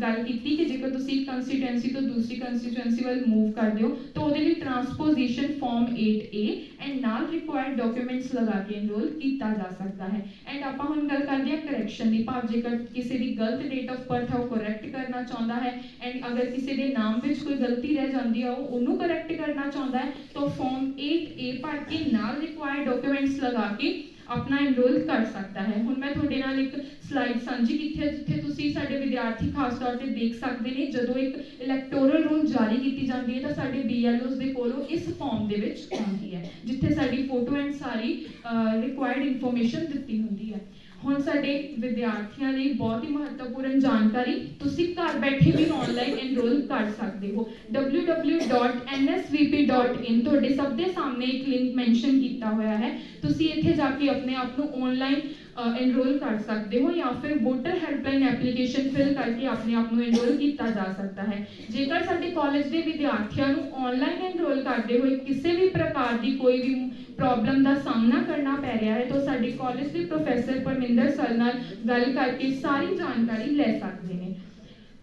ਗੱਲ ਕੀਤੀ ਕਿ ਜੇਕਰ ਤੁਸੀਂ ਇੱਕ ਕੰਸਟੀਟੂਐਂਸੀ ਤੋਂ ਦੂਸਰੀ ਕੰਸਟੀਟੂਐਂਸੀ ਵੱਲ ਮੂਵ ਕਰਦੇ ਹੋ ਤਾਂ ਉਹਦੇ ਲਈ ਟ੍ਰਾਂਸਪੋਜੀਸ਼ਨ ਫਾਰਮ 8A ਐਂਡ ਨਾਲ ਰਿਕੁਆਇਰਡ ਡਾਕੂਮੈਂਟਸ ਲਗਾ ਕੇ ਐਨਰੋਲ ਕੀਤਾ ਜਾ ਸਕਦਾ ਹੈ। ਐਂਡ ਆਪਾਂ ਹੁਣ ਗੱਲ ਕਰਦੇ ਹਾਂ ਕਰੈਕਸ਼ਨ ਦੀ, ਭਾਵ ਜੇਕਰ ਕਿਸੇ ਦੀ ਗਲਤ ਡੇਟ ਆਫ ਬਰਥ ਹੈ ਉਹ ਕਰੈਕਟ ਕਰਨਾ ਚਾਹੁੰਦਾ ਹੈ, ਐਂਡ ਅਗਰ ਕਿਸੇ ਦੇ ਨਾਮ ਵਿੱਚ ਕੋਈ ਗਲਤੀ ਰਹਿ ਜਾਂਦੀ ਹੈ ਉਹਨੂੰ ਕਰੈਕਟ ਕਰਨਾ ਚਾਹੁੰਦਾ ਹੈ ਤਾਂ ਫਾਰਮ 8A ਭਰ ਕੇ ਨਾਲ ਰਿਕੁਆਇਰਡ ਡਾਕੂਮੈਂਟਸ ਲਗਾ ਕੇ ਆਪਣਾ ਐਨਰੋਲ ਕਰ ਸਕਦਾ ਹੈ। ਹੁਣ ਮੈਂ ਤੁਹਾਡੇ ਨਾਲ ਇੱਕ ਸਲਾਈਡ ਸਾਂਝੀ ਕੀਤੀ ਹੈ ਜਿੱਥੇ ਤੁਸੀਂ ਸਾਡੇ ਵਿਦਿਆਰਥੀ ਖਾਸ ਤੌਰ ਤੇ ਦੇਖ ਸਕਦੇ ਨੇ ਜਦੋਂ ਇੱਕ ਇਲੈਕਟੋਰਲ ਰੋਲ ਜਾਰੀ ਕੀਤੀ ਜਾਂਦੀ ਹੈ ਤਾਂ ਸਾਡੇ BLOs ਦੇ ਕੋਲੋਂ ਇਸ ਫਾਰਮ ਦੇ ਵਿੱਚ ਆਉਂਦੀ ਹੈ ਜਿੱਥੇ ਸਾਡੀ photo and sorry required information ਦਿੱਤੀ ਹੁੰਦੀ ਹੈ। ਹੁਣ ਸਾਡੇ ਵਿਦਿਆਰਥੀਆਂ ਲਈ ਬਹੁਤ ਹੀ ਮਹੱਤਵਪੂਰਨ ਜਾਣਕਾਰੀ, ਤੁਸੀਂ ਘਰ ਬੈਠੇ ਵੀ ਆਨਲਾਈਨ ਐਨਰੋਲ ਕਰ ਸਕਦੇ ਹੋ। www.nsvp.in ਤੁਹਾਡੇ ਸਭ ਦੇ ਸਾਹਮਣੇ ਇੱਕ ਲਿੰਕ ਮੈਂਸ਼ਨ ਕੀਤਾ ਹੋਇਆ ਹੈ, ਤੁਸੀਂ ਇੱਥੇ ਜਾ ਕੇ ਆਪਣੇ ਆਪ ਨੂੰ ਆਨਲਾਈਨ एनरोल कर सकते हो या फिर वोटर हेल्पलाइन एप्लीकेशन फिल करके अपने आप को एनरोल किया जा सकता है। जेकर साडे कॉलेज के विद्यार्थियों को ऑनलाइन एनरोल करते हुए किसी भी प्रकार की कोई भी प्रॉब्लम का सामना करना पै रहा है तो साडे कॉलेज के प्रोफैसर परमिंदर सर नाल गल करके सारी जानकारी ले सकते हैं।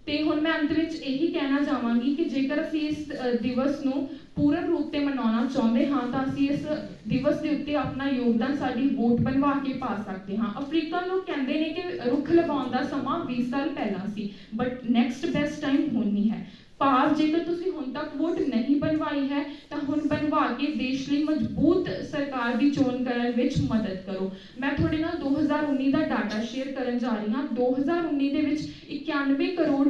ਤੇ ਹੁਣ ਮੈਂ ਅੰਤ ਵਿੱਚ ਇਹੀ ਕਹਿਣਾ ਚਾਹਾਂਗੀ ਕਿ ਜੇਕਰ ਅਸੀਂ ਇਸ ਦਿਵਸ ਨੂੰ ਪੂਰਨ ਰੂਪ ਤੇ ਮਨਾਉਣਾ ਚਾਹੁੰਦੇ ਹਾਂ ਤਾਂ ਅਸੀਂ ਇਸ ਦਿਵਸ ਦੇ ਉੱਤੇ ਆਪਣਾ ਯੋਗਦਾਨ ਸਾਡੀ ਵੋਟ ਬਣਵਾ ਕੇ ਪਾ ਸਕਦੇ ਹਾਂ। ਅਫਰੀਕਨ ਲੋਕ ਕਹਿੰਦੇ ਨੇ ਕਿ ਰੁੱਖ ਲਗਾਉਣ ਦਾ ਸਮਾਂ 20 ਸਾਲ ਪਹਿਲਾਂ ਸੀ, ਬਟ ਨੈਕਸਟ ਬੈਸਟ ਟਾਈਮ ਹੁਣ ਨਹੀਂ ਹੈ। ਭਾਵ ਜੇਕਰ ਤੁਸੀਂ ਹੁਣ ਤੱਕ ਵੋਟ ਨਹੀਂ ਬਣਵਾਈ ਹੈ ਤਾਂ ਹੁਣ ਬਣਵਾ ਕੇ ਦੇਸ਼ ਲਈ ਮਜ਼ਬੂਤ ਸਰਕਾਰ ਦੀ ਚੋਣ ਕਰਨ ਵਿੱਚ ਮਦਦ ਕਰੋ। ਮੈਂ ਤੁਹਾਡੇ ਨਾਲ 2019 ਦਾ ਡਾਟਾ ਸ਼ੇਅਰ ਕਰਨ ਜਾ ਰਹੀ ਹਾਂ। 2019 ਦੇ ਵਿੱਚ 91 ਕਰੋੜ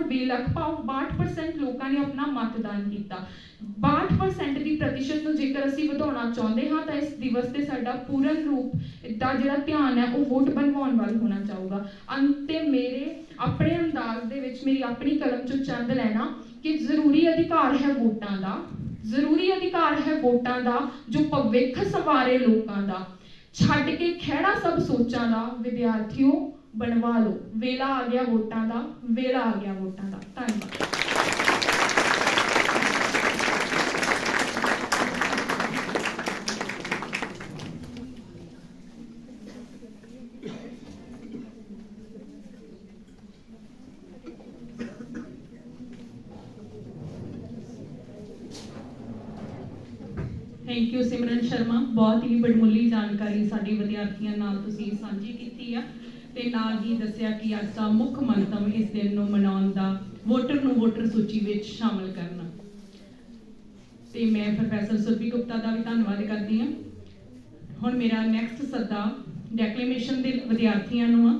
20 ਲੱਖ ਭਾਵ 62% ਲੋਕਾਂ ਨੇ ਆਪਣਾ ਮਤਦਾਨ ਕੀਤਾ। 62% ਦੀ ਪ੍ਰਤੀਸ਼ਤ ਨੂੰ ਜੇਕਰ ਅਸੀਂ ਵਧਾਉਣਾ ਚਾਹੁੰਦੇ ਹਾਂ ਤਾਂ ਇਸ ਦਿਵਸ ਤੇ ਸਾਡਾ ਪੂਰਨ ਰੂਪ ਦਾ ਜਿਹੜਾ ਧਿਆਨ ਹੈ ਉਹ ਵੋਟ ਬਣਵਾਉਣ ਵੱਲ ਹੋਣਾ ਚਾਹੂਗਾ। ਅੰਤ ਤੇ ਮੇਰੇ ਆਪਣੇ ਅੰਦਾਜ਼ ਦੇ ਵਿੱਚ ਮੇਰੀ ਆਪਣੀ ਕਲਮ ਚੋਂ ਚੰਦ ਲੈਣਾ ਕਿ ਜ਼ਰੂਰੀ ਅਧਿਕਾਰ ਹੈ ਵੋਟਾਂ ਦਾ, ਜ਼ਰੂਰੀ ਅਧਿਕਾਰ ਹੈ ਵੋਟਾਂ ਦਾ ਜੋ ਭਵਿੱਖ ਸੰਵਾਰੇ ਲੋਕਾਂ ਦਾ, ਛੱਡ ਕੇ ਖਹਿੜਾ ਸਭ ਸੋਚਾਂ ਦਾ ਵਿਦਿਆਰਥੀਓ ਬਣਵਾ ਲਓ, ਵੇਲਾ ਆ ਗਿਆ ਵੋਟਾਂ ਦਾ, ਵੇਲਾ ਆ ਗਿਆ ਵੋਟਾਂ ਦਾ। ਧੰਨਵਾਦ। थैंक यू सिमरन शर्मा, बहुत ही बड़मुली जानकारी साडी विद्यार्थियों नाल तुसीं सांझी कीती है ते नाल ही दस्सिया कि अज दा मुख मंतव इस दिन नूं मनाउण दा वोटर नूं वोटर सूची विच शामिल करना। ते मैं प्रोफैसर सुरभि गुप्ता दा भी धन्नवाद करदी हां। हुण मेरा नैक्सट सद्दा डेक्लेमेशन दे विद्यार्थियों नूं आ।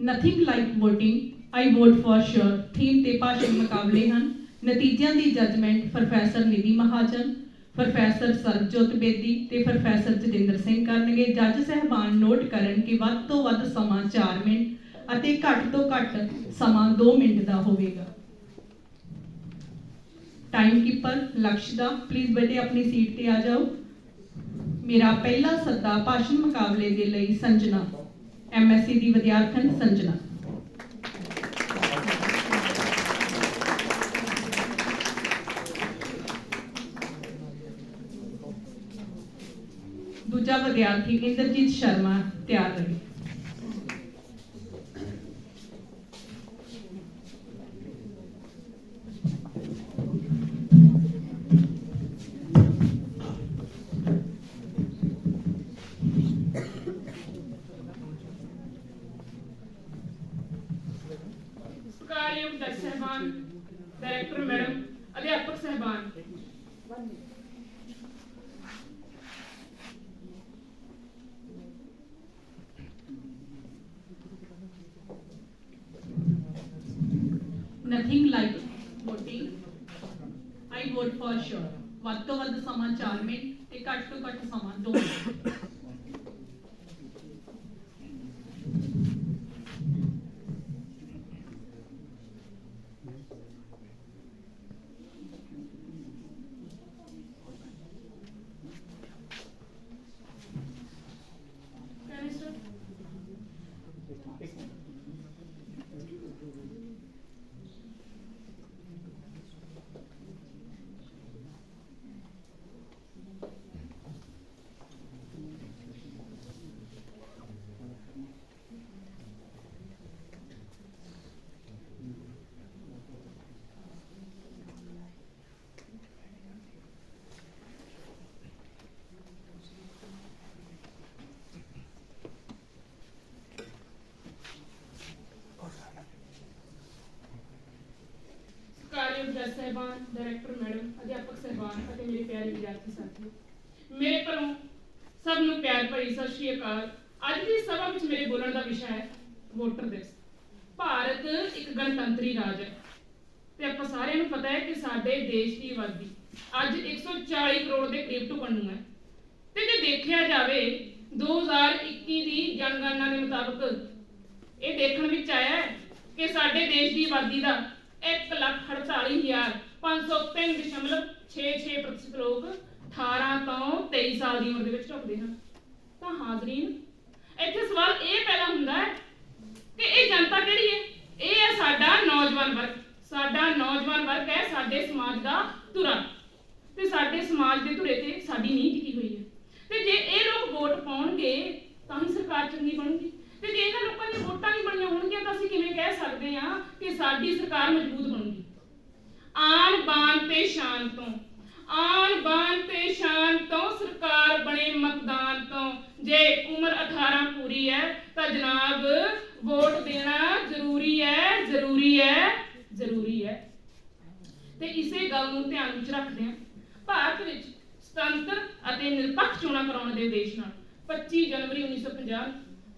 Nothing like voting, I vote for sure theme ते भाषण मुकाबले हैं। नतीजों की judgement professor Nidhi Mahajan, professor Sarbjot Bedi ਤੇ ਪ੍ਰੋਫੈਸਰ ਜਤਿੰਦਰ ਸਿੰਘ ਕਰਨਗੇ। ਜੱਜ ਸਹਿਬਾਨ ਨੋਟ ਕਰਨ ਕਿ ਵੱਧ ਤੋਂ ਵੱਧ ਸਮਾਂ 4 ਮਿੰਟ ਅਤੇ ਘੱਟ ਤੋਂ ਘੱਟ ਸਮਾਂ 2 ਮਿੰਟ ਦਾ ਹੋਵੇਗਾ। टाइम कीपर लक्ष्यदा प्लीज बेटे अपनी सीट ते आ जाओ। मेरा पहला सद्दा भाषण मुकाबले दे लई संजना MSc दी विद्यार्थन संजना। दूजा विद्यार्थी इंद्रजीत शर्मा तैयार रहे। डायरेक्टर मैडम, अध्यापक साहबान, nothing like voting I vote for sure. ਵੱਧ ਤੋਂ ਵੱਧ ਸਮਾਂ 4 ਮਿੰਟ ਤੇ ਘੱਟ ਤੋਂ ਘੱਟ ਸਮਾਂ 2 ਮਿੰਟ। जज साहबान, डायरेक्टर मैडम, अध्यापक साहबान और मेरे प्यारे विद्यार्थी साथियों, मेरे घरों सब नूं प्यार भरी सत श्री अकाल। अज की सभा में मेरे बोलने का विषय है वोटर दिवस। भारत एक गणतंत्री राज है ते आपां सारिआं नूं पता है कि साडे देश की आबादी अज 140 करोड़ के करीब ढुकण नूं है। ते जे देखिया जावे 2021 की जनगणना के मुताबिक ये देखण विच आया है कि साडे देश की आबादी का 1,48,503.66% लोग 18 तो 23 साल की उम्र ढुकते हैं। तो हाजरीन, इत्थे सवाल ये पैदा होंदा है कि ये जनता किहड़ी है? ये है साडा नौजवान वर्ग। साडा नौजवान वर्ग है साडे समाज का धुरा ते साडे समाज के धुरे ते साडी नींह टिकी हुई है। ते जे ये लोग वोट पाउणगे तां ही सरकार चंगी बनूगी। ते जे इन्हां लोकां दी वोटां नहीं बणीਆਂ ਹੋਣਗੀਆਂ ਤਾਂ ਅਸੀਂ ਕਿਵੇਂ ਕਹਿ ਸਕਦੇ ਹਾਂ ਕਿ ਸਾਡੀ ਸਰਕਾਰ ਮਜ਼ਬੂਤ ਬਣੂਗੀ। ਆਨ ਬਾਨ ਤੇ ਸ਼ਾਨ ਤੋਂ ਸਰਕਾਰ ਬਣੇ मतदान तो। जे उम्र 18 पूरी है तो जनाब वोट देना जरूरी है। ते इसे गल नूं ध्यान विच रखदे भारत विच स्वतंत्र अते निरपक्ष चोणां कराउण दे उद्देश नाल 25 जनवरी 1950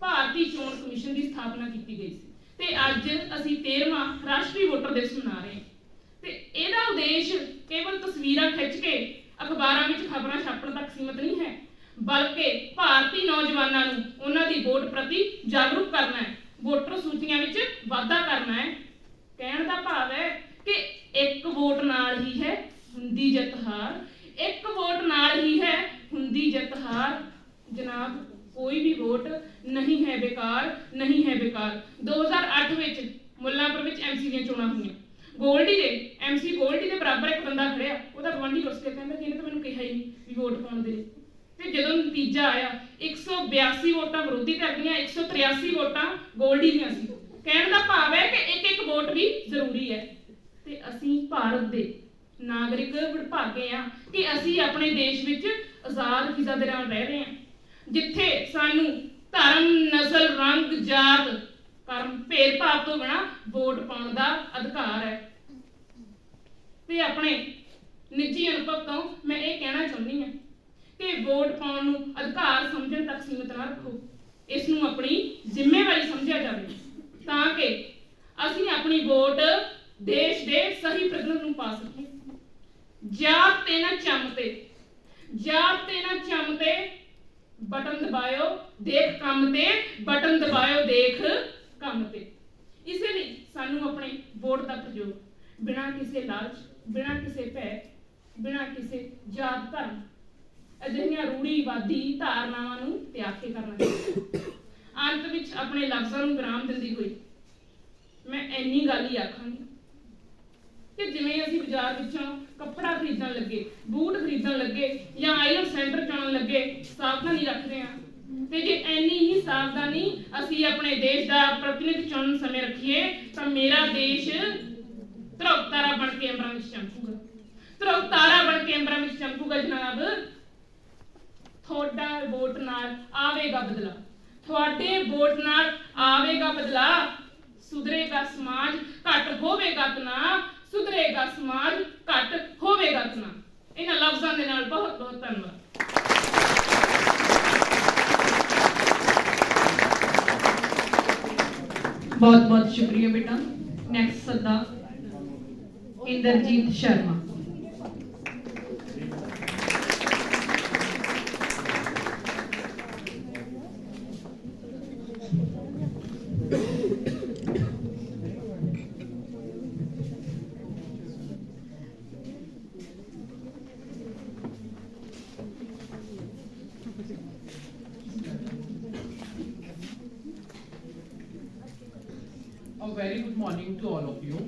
भारतीय चोण कमीशन की स्थापना की गई सी ते अज असीं 13वां राष्ट्रीय वोटर दिवस मना रहे हैं। ते इहदा उद्देश केवल तस्वीरां खिंच के अखबारां विच खबरां छापण तक सीमित नहीं है, बल्कि भारतीय नौजवानों नूं उन्हां दी वोट प्रति जागरूक करना है, वोटर सूचियां विच वाधा करना है। कहण दा भाव है कि एक वोट नाल ही है हुंदी जित हार, एक वोट नाल ही है हुंदी जित हार। जनाब, कोई भी वोट नहीं है बेकार। 2008 विच मुल्लांपुर विच MC ਦੀਆਂ ਚੋਣਾਂ ਹੋਈਆਂ। गोल्डी दे MC गोल्डी दे बराबर एक बंदा खड़िया, ਉਹਦਾ ਗਵਾਂਢੀ ਰੁੱਸ ਕੇ ਕਹਿੰਦਾ ਜਿਹਨੇ ਤਾਂ ਮੈਨੂੰ ਕਿਹਾ ਹੀ ਨਹੀਂ ਵੀ ਵੋਟ ਪਾਉਣ ਦੇ ਲਈ। ਤੇ ਜਦੋਂ ਨਤੀਜਾ ਆਇਆ 182 ਵੋਟਾਂ ਵਿਰੋਧੀ ਧਿਰ ਦੀਆਂ, 183 ਵੋਟਾਂ ਗੋਲਡੀ ਦੀਆਂ ਸੀ। ਕਹਿਣ ਦਾ ਭਾਵ ਹੈ ਕਿ ਇੱਕ ਵੋਟ ਵੀ ਜ਼ਰੂਰੀ ਹੈ। ਤੇ ਅਸੀਂ ਭਾਰਤ ਦੇ ਨਾਗਰਿਕ ਵਿਭਾਗੇ ਆ ਕਿ ਅਸੀਂ ਆਪਣੇ ਦੇਸ਼ ਵਿੱਚ ਆਜ਼ਾਦ ਫਿਜ਼ਾ ਦੇ ਨਾਲ ਰਹਿ ਰਹੇ ਹਾਂ, ਜਿੱਥੇ ਸਾਨੂੰ ਧਰਮ, ਨਸਲ, ਰੰਗ, ਜਾਤ, कर्म भेदभाव तो बिना वोट पाने का अधिकार है। तो अपने निजी अनुभव तो मैं ये कहना चाहती हाँ कि वोट पाने नूं अधिकार समझण तक सीमित ना रखो, इसनूं अपनी जिम्मेवारी समझिया जाए ताकि असीं अपनी वोट देश के सही प्रतिनिधि नूं पा सकीए। जात ते ना चम ते ਬਟਨ ਦਬਾਇਓ ਦੇਖ ਕੰਮ ਤੇ, ਬਟਨ ਦਬਾਇਓ ਦੇਖ ਕੰਮ ਤੇ। ਇਸੇ ਲਈ ਸਾਨੂੰ ਆਪਣੇ ਵੋਟ ਦਾ ਪ੍ਰਯੋਗ ਬਿਨਾਂ ਕਿਸੇ ਲਾਲਚ, ਬਿਨਾਂ ਕਿਸੇ ਭੈ, ਬਿਨਾਂ ਕਿਸੇ ਜਾਤ ਧਰਮ ਅਜਿਹੀਆਂ ਰੂੜੀਵਾਦੀ ਧਾਰਨਾਵਾਂ ਨੂੰ ਤਿਆਗ ਕੇ ਕਰਨਾ ਚਾਹੀਦਾ। ਅੰਤ ਵਿੱਚ ਆਪਣੇ ਲਫ਼ਜ਼ਾਂ ਨੂੰ ਵਿਰਾਮ ਦਿੰਦੀ ਹੋਈ ਮੈਂ ਇੰਨੀ ਗੱਲ ਹੀ ਆਖਾਂਗੀ ਕਿ ਜਿਵੇਂ ਅਸੀਂ ਬਾਜ਼ਾਰ ਵਿੱਚੋਂ ਕੱਪੜਾ ਖਰੀਦਣ ਲੱਗੇ, ਬੂਟ ਖਰੀਦਣ ਲੱਗੇ ਜਾਂ ਆਈਲੈਂਡ ਸੈਂਟਰ ਜਾਣ ਲੱਗੇ ਸਾਵਧਾਨੀ ਰੱਖਦੇ ਹਾਂ, ਤੇ ਜੇ ਇੰਨੀ ਹੀ ਸਾਵਧਾਨੀ ਅਸੀਂ ਆਪਣੇ ਦੇਸ਼ ਦਾ ਪ੍ਰਤੀਨਿਧ ਚੁਣਨ ਸਮੇਂ ਰੱਖੀਏ ਤਾਂ ਮੇਰਾ ਦੇਸ਼ ਧਰੁਵ ਤਾਰਾ ਬਣ ਕੇ ਅੰਬਰਾਂ ਵਿੱਚ ਚਮਕੂਗਾ। ਧਰੁਵ ਤਾਰਾ ਬਣ ਕੇ ਅੰਬਰਾਂ ਵਿੱਚ ਚਮਕੂਗਾ ਜਨਾਬ। ਤੁਹਾਡਾ ਵੋਟ ਨਾਲ ਆਵੇਗਾ ਬਦਲਾ, ਤੁਹਾਡੇ ਵੋਟ ਨਾਲ ਆਵੇਗਾ ਬਦਲਾ। ਸੁਧਰੇਗਾ ਸਮਾਜ, ਘੱਟ ਹੋਵੇਗਾ ਤਣਾਅ, ਸੁਧਰੇਗਾ ਸਮਾਜ, ਘੱਟ ਹੋਵੇਗਾ ਤਣਾਅ। ਇਹਨਾਂ ਲਫ਼ਜ਼ਾਂ ਦੇ ਨਾਲ ਬਹੁਤ ਬਹੁਤ ਧੰਨਵਾਦ। बहुत बहुत शुक्रिया बेटा। नेक्स्ट सदा Inderjit Sharma. Very good morning to all of you.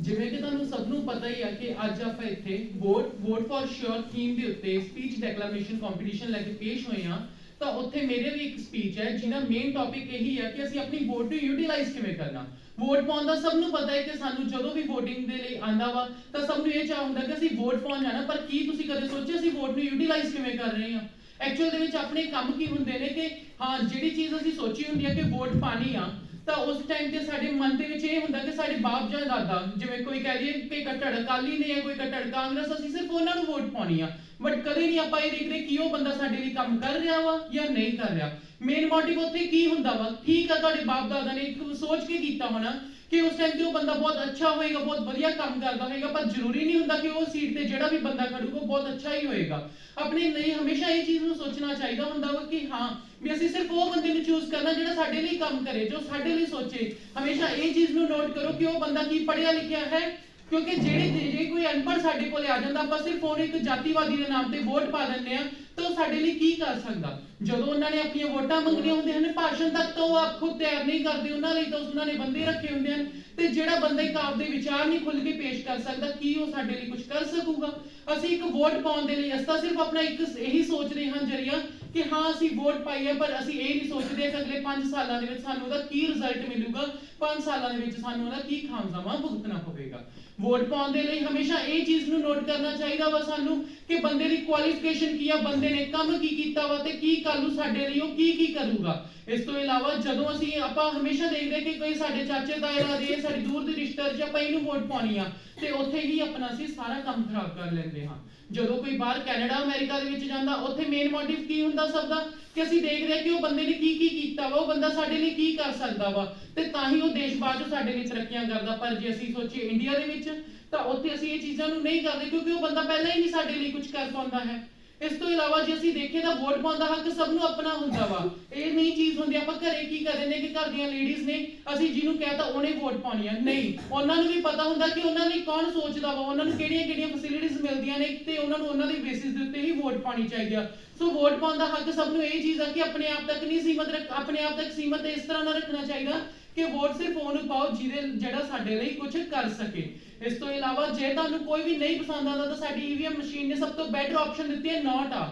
ਜਿਵੇਂ ਕਿ ਤੁਹਾਨੂੰ ਸਭ ਨੂੰ ਪਤਾ ਹੀ ਹੈ ਕਿ ਅੱਜ ਆਪਾਂ ਇੱਥੇ ਵੋਟ ਫॉर श्योर ਥੀਮ ਦੇ ਉੱਤੇ ਸਪੀਚ ਡੈਕਲੇਮੇਸ਼ਨ ਕੰਪੀਟੀਸ਼ਨ ਲੈ ਕੇ ਪੇਸ਼ ਹੋਏ ਹਾਂ। ਤਾਂ ਉੱਥੇ ਮੇਰੇ ਵੀ ਇੱਕ ਸਪੀਚ ਹੈ ਜਿਹਦਾ ਮੇਨ ਟੌਪਿਕ ਇਹੀ ਹੈ ਕਿ ਅਸੀਂ ਆਪਣੀ ਵੋਟ ਨੂੰ ਯੂਟਿਲਾਈਜ਼ ਕਿਵੇਂ ਕਰਨਾ। ਵੋਟ ਪਾਉਣ ਦਾ ਸਭ ਨੂੰ ਪਤਾ ਹੈ ਕਿ ਸਾਨੂੰ ਜਦੋਂ ਵੀ VOTING ਦੇ ਲਈ ਆਂਦਾ ਵਾ ਤਾਂ ਸਭ ਨੂੰ ਇਹ ਚਾਹ ਹੁੰਦਾ ਕਿ ਅਸੀਂ ਵੋਟ ਪਾਉਣ ਜਾਣਾ, ਪਰ ਕੀ ਤੁਸੀਂ ਕਦੇ ਸੋਚਿਆ ਅਸੀਂ ਵੋਟ ਨੂੰ ਯੂਟਿਲਾਈਜ਼ ਕਿਵੇਂ ਕਰ ਰਹੇ ਹਾਂ। ਐਕਚੁਅਲ ਦੇ ਵਿੱਚ ਆਪਣੇ ਕੰਮ ਕੀ ਹੁੰਦੇ ਨੇ ਕਿ ਹਾਂ ਜਿਹੜੀ ਚੀਜ਼ ਅਸੀਂ ਸੋਚੀ ਹੁੰਦੀ ਹੈ ਕਿ ਵੋਟ ਪਾਣੀ ਆ, ਤਾਂ ਉਸ ਟਾਈਮ ਤੇ ਸਾਡੇ ਮਨ ਦੇ ਵਿੱਚ ਇਹ ਹੁੰਦਾ ਕਿ ਸਾਡੇ ਬਾਪ ਜਾਂ ਦਾਦਾ, ਜਿਵੇਂ ਕੋਈ ਕਹਿ ਦਈਏ ਕਿ ਕੱਟੜ ਅਕਾਲੀ ਨੇ ਜਾਂ ਕੋਈ ਕੱਟੜ ਕਾਂਗਰਸ, ਅਸੀਂ ਸਿਰਫ ਉਹਨਾਂ ਨੂੰ ਵੋਟ ਪਾਉਣੀ ਆ। ਬਟ ਕਦੇ ਨਹੀਂ ਆਪਾਂ ਇਹ ਦੇਖਦੇ ਕਿ ਉਹ ਬੰਦਾ ਸਾਡੇ ਲਈ ਕੰਮ ਕਰ ਰਿਹਾ ਵਾ ਜਾਂ ਨਹੀਂ ਕਰ ਰਿਹਾ। ਮੇਨ ਮੋਟਿਵ ਉੱਥੇ ਕੀ ਹੁੰਦਾ ਵਾ। ਠੀਕ ਆ ਤੁਹਾਡੇ ਬਾਪ ਦਾਦਾ ਨੇ ਇੱਕ ਸੋਚ ਕੇ ਕੀਤਾ ਹੋਣਾ ਕਿ ਉਸ ਟਾਈਮ ਤੇ ਉਹ ਬੰਦਾ ਬਹੁਤ ਅੱਛਾ ਹੋਏਗਾ, ਬਹੁਤ ਵਧੀਆ ਕੰਮ ਕਰਦਾ ਹੋਏਗਾ, ਪਰ ਜ਼ਰੂਰੀ ਨਹੀਂ ਹੁੰਦਾ ਕਿ ਉਹ ਸੀਟ ਤੇ ਜਿਹੜਾ ਵੀ ਬੰਦਾ ਖੜੂਗਾ ਬਹੁਤ ਅੱਛਾ ਹੀ ਹੋਏਗਾ। ਆਪਣੇ ਲਈ ਹਮੇਸ਼ਾ ਇਹ ਚੀਜ਼ ਨੂੰ ਸੋਚਣਾ ਚਾਹੀਦਾ ਹੁੰਦਾ ਵਾ ਕਿ ਹਾਂ ਵੀ ਅਸੀਂ ਸਿਰਫ ਉਹ ਬੰਦੇ ਨੂੰ ਚੂਜ਼ ਕਰਨਾ ਜਿਹੜਾ ਸਾਡੇ ਲਈ ਕੰਮ ਕਰੇ, ਜੋ ਸਾਡੇ ਲਈ ਸੋਚੇ। ਹਮੇਸ਼ਾ ਇਹ ਚੀਜ਼ ਨੂੰ ਨੋਟ ਕਰੋ ਕਿ ਉਹ ਬੰਦਾ ਕੀ ਪੜ੍ਹਿਆ ਲਿਖਿਆ ਹੈ, ਕਿਉਂਕਿ ਜੇ ਕੋਈ ਅਨਪੜ੍ਹ ਸਾਡੇ ਕੋਲੇ ਆ ਜਾਂਦਾ, ਆਪਾਂ ਸਿਰਫ ਉਹਨੂੰ ਇੱਕ ਜਾਤੀਵਾਦੀ ਦੇ ਨਾਮ ਤੇ ਵੋਟ ਪਾ ਦਿੰਦੇ ਆ, ਤਾਂ ਉਹ ਸਾਡੇ ਲਈ ਕੀ ਕਰ ਸਕਦਾ। ਜਦੋਂ ਉਹਨਾਂ ਨੇ ਆਪਣੀਆਂ ਵੋਟਾਂ ਮੰਗਣੀਆਂ ਹੁੰਦੀਆਂ ਹਨ, ਭਾਸ਼ਣ ਤੱਕ ਤਾਂ ਉਹ ਆਪ ਖੁਦ ਤਿਆਰ ਨਹੀਂ ਕਰਦੇ, ਉਹਨਾਂ ਲਈ ਤਾਂ ਉਹਨਾਂ ਨੇ ਬੰਦੇ ਰੱਖੇ ਹੁੰਦੇ ਹਨ। ਤੇ ਜਿਹੜਾ ਬੰਦਾ ਇੱਕ ਆਪਦੇ ਵਿਚਾਰ ਨਹੀਂ ਖੁੱਲ ਕੇ ਪੇਸ਼ ਕਰ ਸਕਦਾ, ਕੀ ਉਹ ਸਾਡੇ ਲਈ ਕੁਝ ਕਰ ਸਕੂਗਾ। ਅਸੀਂ ਇੱਕ ਵੋਟ ਪਾਉਣ ਦੇ ਲਈ ਅਸੀਂ ਸਿਰਫ ਆਪਣਾ ਇੱਕ ਇਹੀ ਸੋਚਦੇ ਹਾਂ ਜਰੀਆ ਕਿ ਹਾਂ ਅਸੀਂ ਵੋਟ ਪਾਈ ਹੈ, ਪਰ ਅਸੀਂ ਇਹ ਨਹੀਂ ਸੋਚਦੇ ਕਿ ਅਗਲੇ 5 ਸਾਲਾਂ ਦੇ ਵਿੱਚ ਸਾਨੂੰ ਉਹਦਾ ਕੀ ਰਿਜ਼ਲਟ ਮਿਲੂਗਾ, 5 ਸਾਲਾਂ ਦੇ ਵਿੱਚ ਸਾਨੂੰ ਉਹਦਾ ਕੀ ਖਾਮਜ਼ਾਮਾ ਭੁਗਤਣਾ ਪਵੇਗਾ। ਵੋਟ ਪਾਉਣ ਦੇ ਲਈ ਹਮੇਸ਼ਾ ਇਹ ਚੀਜ਼ ਨੂੰ ਨੋਟ ਕਰਨਾ ਚਾਹੀਦਾ ਵਾ ਸਾਨੂੰ ਕਿ ਬੰਦੇ ਦੀ ਕੁਆਲੀਫਿਕੇਸ਼ਨ ਕੀ ਆ, ਬੰਦੇ ਨੇ ਕੰਮ ਕੀ ਕੀਤਾ ਵਾ ਤੇ ਕੀ ਕੱਲ ਨੂੰ ਸਾਡੇ ਲਈ ਉਹ ਕੀ ਕਰੂਗਾ। ਇਸ ਤੋਂ ਇਲਾਵਾ ਜਦੋਂ ਆਪਾਂ ਹਮੇਸ਼ਾ ਦੇਖਦੇ ਕਿ ਕੋਈ ਸਾਡੇ ਚਾਚੇ ਤਾਏ ਲੱਗਦੇ, ਸਾਡੀ ਦੂਰ ਦੇ ਰਿਸ਼ਤੇਦਾਰ ਚ ਆਪਾਂ ਇਹਨੂੰ ਵੋਟ ਪਾਉਣੀ ਆ, ਤੇ ਉੱਥੇ ਹੀ ਆਪਣਾ ਅਸੀਂ ਸਾਰਾ ਕੰਮ ਖਰਾਬ ਕਰ ਲੈਂਦੇ ਹਾਂ। ਜਦੋਂ ਕੋਈ ਬਾਹਰ ਕੈਨੇਡਾ ਅਮਰੀਕਾ ਦੇ ਵਿੱਚ ਜਾਂਦਾ, ਉੱਥੇ ਮੇਨ ਮੋਟਿਵ ਕੀ ਹੁੰਦਾ ਸਭ ਦਾ ਕਿ ਅਸੀਂ ਦੇਖਦੇ ਹਾਂ ਕਿ ਉਹ ਬੰਦੇ ਨੇ ਕੀ ਕੀਤਾ ਵਾ, ਉਹ ਬੰਦਾ ਸਾਡੇ ਲਈ ਕੀ ਕਰ ਸਕਦਾ ਵਾ, ਤੇ ਤਾਂ ਹੀ ਉਹ ਦੇਸ਼ ਬਾਅਦ ਚੋਂ ਸਾਡੇ ਲਈ ਤਰੱਕੀਆਂ ਕਰਦਾ। ਪਰ ਜੇ ਅਸੀਂ ਸੋਚੀਏ ਇੰਡੀਆ ਦੇ ਵਿੱਚ, ਤਾਂ ਉੱਥੇ ਅਸੀਂ ਇਹ ਚੀਜ਼ਾਂ ਨੂੰ ਨਹੀਂ ਕਰਦੇ ਕਿਉਂਕਿ ਉਹ ਬੰਦਾ ਪਹਿਲਾਂ ਹੀ ਨਹੀਂ ਸਾਡੇ ਲਈ ਕੁਝ ਕਰ ਪਾਉਂਦਾ ਹੈ। ਇਸ ਤੋਂ ਇਲਾਵਾ ਜੇ ਅਸੀਂ ਦੇਖੀਏ ਤਾਂ ਵੋਟ ਪਾਉਣ ਦਾ ਹੱਕ ਸਭ ਨੂੰ ਆਪਣਾ ਹੁੰਦਾ ਵਾ। ਇਹ ਨਹੀਂ ਚੀਜ਼ ਹੁੰਦੀ ਆਪਾਂ ਘਰੇ ਕੀ ਕਰਦੇ ਨੇ ਕਿ ਘਰ ਦੀਆਂ ਲੇਡੀਜ਼ ਨੇ ਅਸੀਂ ਜਿਹਨੂੰ ਕਹਿਤਾ ਉਹਨੇ ਵੋਟ ਪਾਉਣੀ ਆ, ਨਹੀਂ, ਉਹਨਾਂ ਨੂੰ ਵੀ ਪਤਾ ਹੁੰਦਾ ਕਿ ਉਹਨਾਂ ਲਈ ਕੌਣ ਸੋਚਦਾ ਵਾ, ਉਹਨਾਂ ਨੂੰ ਕਿਹੜੀਆਂ ਫੈਸਿਲਿਟੀਜ਼ ਮਿਲਦੀਆਂ ਨੇ, ਤੇ ਉਹਨਾਂ ਨੂੰ ਉਹਨਾਂ ਦੀ ਬੇਸਿਸ ਦੇ ਉੱਤੇ ਹੀ ਵੋਟ ਪਾਉਣੀ ਚਾਹੀਦੀ ਆ। ਸੋ ਵੋਟ ਪਾਉਣ ਦਾ ਹੱਕ ਸਭ ਨੂੰ ਇਹ ਚੀਜ਼ ਆ ਕਿ ਆਪਣੇ ਆਪ ਤੱਕ ਨਹੀਂ ਸੀਮਤ ਆਪਣੇ ਆਪ ਤੱਕ ਸੀਮਤ ਇਸ ਤਰ੍ਹਾਂ ਨਾਲ ਰੱਖਣਾ ਚਾਹੀਦਾ ਕਿ ਵੋਟ ਸਿਰਫ ਉਹਨੂੰ ਪਾਓ ਜਿਹੜਾ ਸਾਡੇ ਲਈ ਕੁਝ ਕਰ ਸਕੇ। ਇਸ ਤੋਂ ਇਲਾਵਾ ਜੇ ਤੁਹਾਨੂੰ ਕੋਈ ਵੀ ਨਹੀਂ ਪਸੰਦ ਆਉਂਦਾ ਤਾਂ ਸਾਡੀ EVM ਮਸ਼ੀਨ ਨੇ ਸਭ ਤੋਂ ਬੈਟਰ ਆਪਸ਼ਨ ਦਿੱਤੀ ਹੈ ਨੋਟ ਆ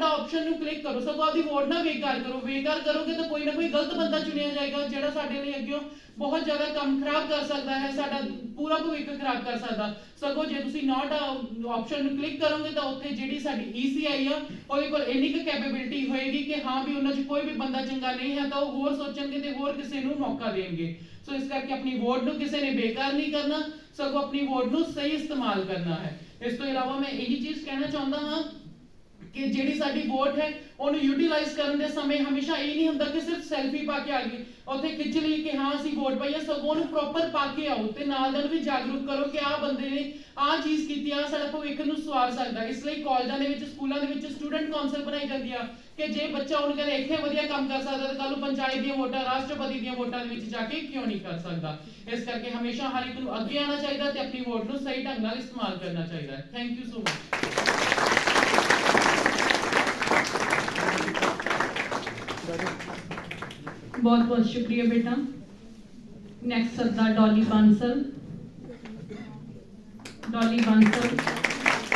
ਆਪਸ਼ਨ ਨੂੰ ਕਲਿੱਕ ਕਰੋ। ਸਗੋਂ ਆਪਦੀ ਵੋਟ ਨਾ ਬੇਕਾਰ ਕਰੋਗੇ ਤਾਂ ਕੋਈ ਨਾ ਕੋਈ ਗਲਤ ਬੰਦਾ ਚੁਣਿਆ ਜਾਏਗਾ ਜਿਹੜਾ ਸਾਡੇ ਲਈ ਅੱਗੇ ਬਹੁਤ ਜ਼ਿਆਦਾ ਕੰਮ ਖਰਾਬ ਕਰ ਸਕਦਾ ਹੈ, ਸਾਡਾ ਪੂਰਾ ਭਵਿੱਖ ਖਰਾਬ ਕਰ ਸਕਦਾ। ਸਗੋਂ ਜੇ ਤੁਸੀਂ ਨੋਟ ਆਪਸ਼ਨ ਨੂੰ ਕਲਿੱਕ ਕਰੋਗੇ ਤਾਂ ਉੱਥੇ ਜਿਹੜੀ ਸਾਡੀ ECI ਆ ਉਹਦੇ ਕੋਲ ਇੰਨੀ ਕੁ ਕੈਪੇਬਿਲਿਟੀ ਹੋਏਗੀ ਕਿ ਹਾਂ ਵੀ ਉਹਨਾਂ 'ਚ ਕੋਈ ਵੀ ਬੰਦਾ ਚੰਗਾ ਨਹੀਂ ਹੈ ਤਾਂ ਉਹ ਹੋਰ ਸੋਚਣਗੇ ਤੇ ਹੋਰ ਕਿਸੇ ਨੂੰ ਮੌਕਾ ਦੇਣਗੇ। ਸੋ ਇਸ ਕਰਕੇ ਆਪਣੀ ਵੋਟ ਨੂੰ ਕਿਸੇ ਨੇ ਬੇਕਾਰ ਨਹੀਂ ਕਰਨਾ, ਸਗੋਂ ਆਪਣੀ ਵੋਟ ਨੂੰ ਸਹੀ ਇਸਤੇਮਾਲ ਕਰਨਾ ਹੈ। ਇਸ ਤੋਂ ਇਲਾਵਾ ਮੈਂ ਇਹੀ ਚੀਜ਼ ਕਹਿਣਾ ਚਾਹੁੰਦਾ ਹਾਂ ਕਿ ਜਿਹੜੀ ਸਾਡੀ ਵੋਟ ਹੈ ਉਹਨੂੰ ਯੂਟਿਲਾਈਜ਼ ਕਰਨ ਦੇ ਸਮੇਂ ਹਮੇਸ਼ਾ ਇਹ ਨਹੀਂ ਹੁੰਦਾ ਕਿ ਸਿਰਫ ਸੈਲਫੀ ਪਾ ਕੇ ਆ ਗਈ ਉੱਥੇ ਖਿੱਚ ਲਈ ਕਿ ਹਾਂ ਅਸੀਂ ਵੋਟ ਪਾਈ ਹੈ, ਸਗੋਂ ਉਹਨੂੰ ਪ੍ਰੋਪਰ ਪਾ ਕੇ ਆਓ ਤੇ ਨਾਲ ਦੇ ਨੂੰ ਵੀ ਜਾਗਰੂਕ ਕਰੋ ਕਿ ਆਹ ਬੰਦੇ ਨੇ ਆਹ ਚੀਜ਼ ਕੀਤੀ ਆ, ਸਾਡਾ ਭਵਿੱਖ ਨੂੰ ਸਵਾਰ ਸਕਦਾ। ਇਸ ਲਈ ਕਾਲਜਾਂ ਦੇ ਵਿੱਚ ਸਕੂਲਾਂ ਦੇ ਵਿੱਚ ਸਟੂਡੈਂਟ ਕਾਉਂਸਲ ਬਣਾਈ ਜਾਂਦੀ ਆ ਕਿ ਜੇ ਬੱਚਾ ਹੁਣ ਕਦੇ ਇੱਥੇ ਵਧੀਆ ਕੰਮ ਕਰ ਸਕਦਾ ਤਾਂ ਕੱਲ ਨੂੰ ਪੰਚਾਇਤ ਦੀਆਂ ਵੋਟਾਂ, ਰਾਸ਼ਟਰਪਤੀ ਦੀਆਂ ਵੋਟਾਂ ਦੇ ਵਿੱਚ ਜਾ ਕੇ ਕਿਉਂ ਨਹੀਂ ਕਰ ਸਕਦਾ। ਇਸ ਕਰਕੇ ਹਮੇਸ਼ਾ ਹਰ ਇੱਕ ਨੂੰ ਅੱਗੇ ਆਉਣਾ ਚਾਹੀਦਾ ਤੇ ਆਪਣੀ ਵੋਟ ਨੂੰ ਸਹੀ ਢੰਗ ਨਾਲ ਇਸਤੇਮਾਲ ਕਰਨਾ ਚਾਹੀਦਾ ਹੈ। Thank you so much. बहुत बहुत शुक्रिया बेटा। नेक्स्ट सदा डॉली बांसल। Dolly Bansal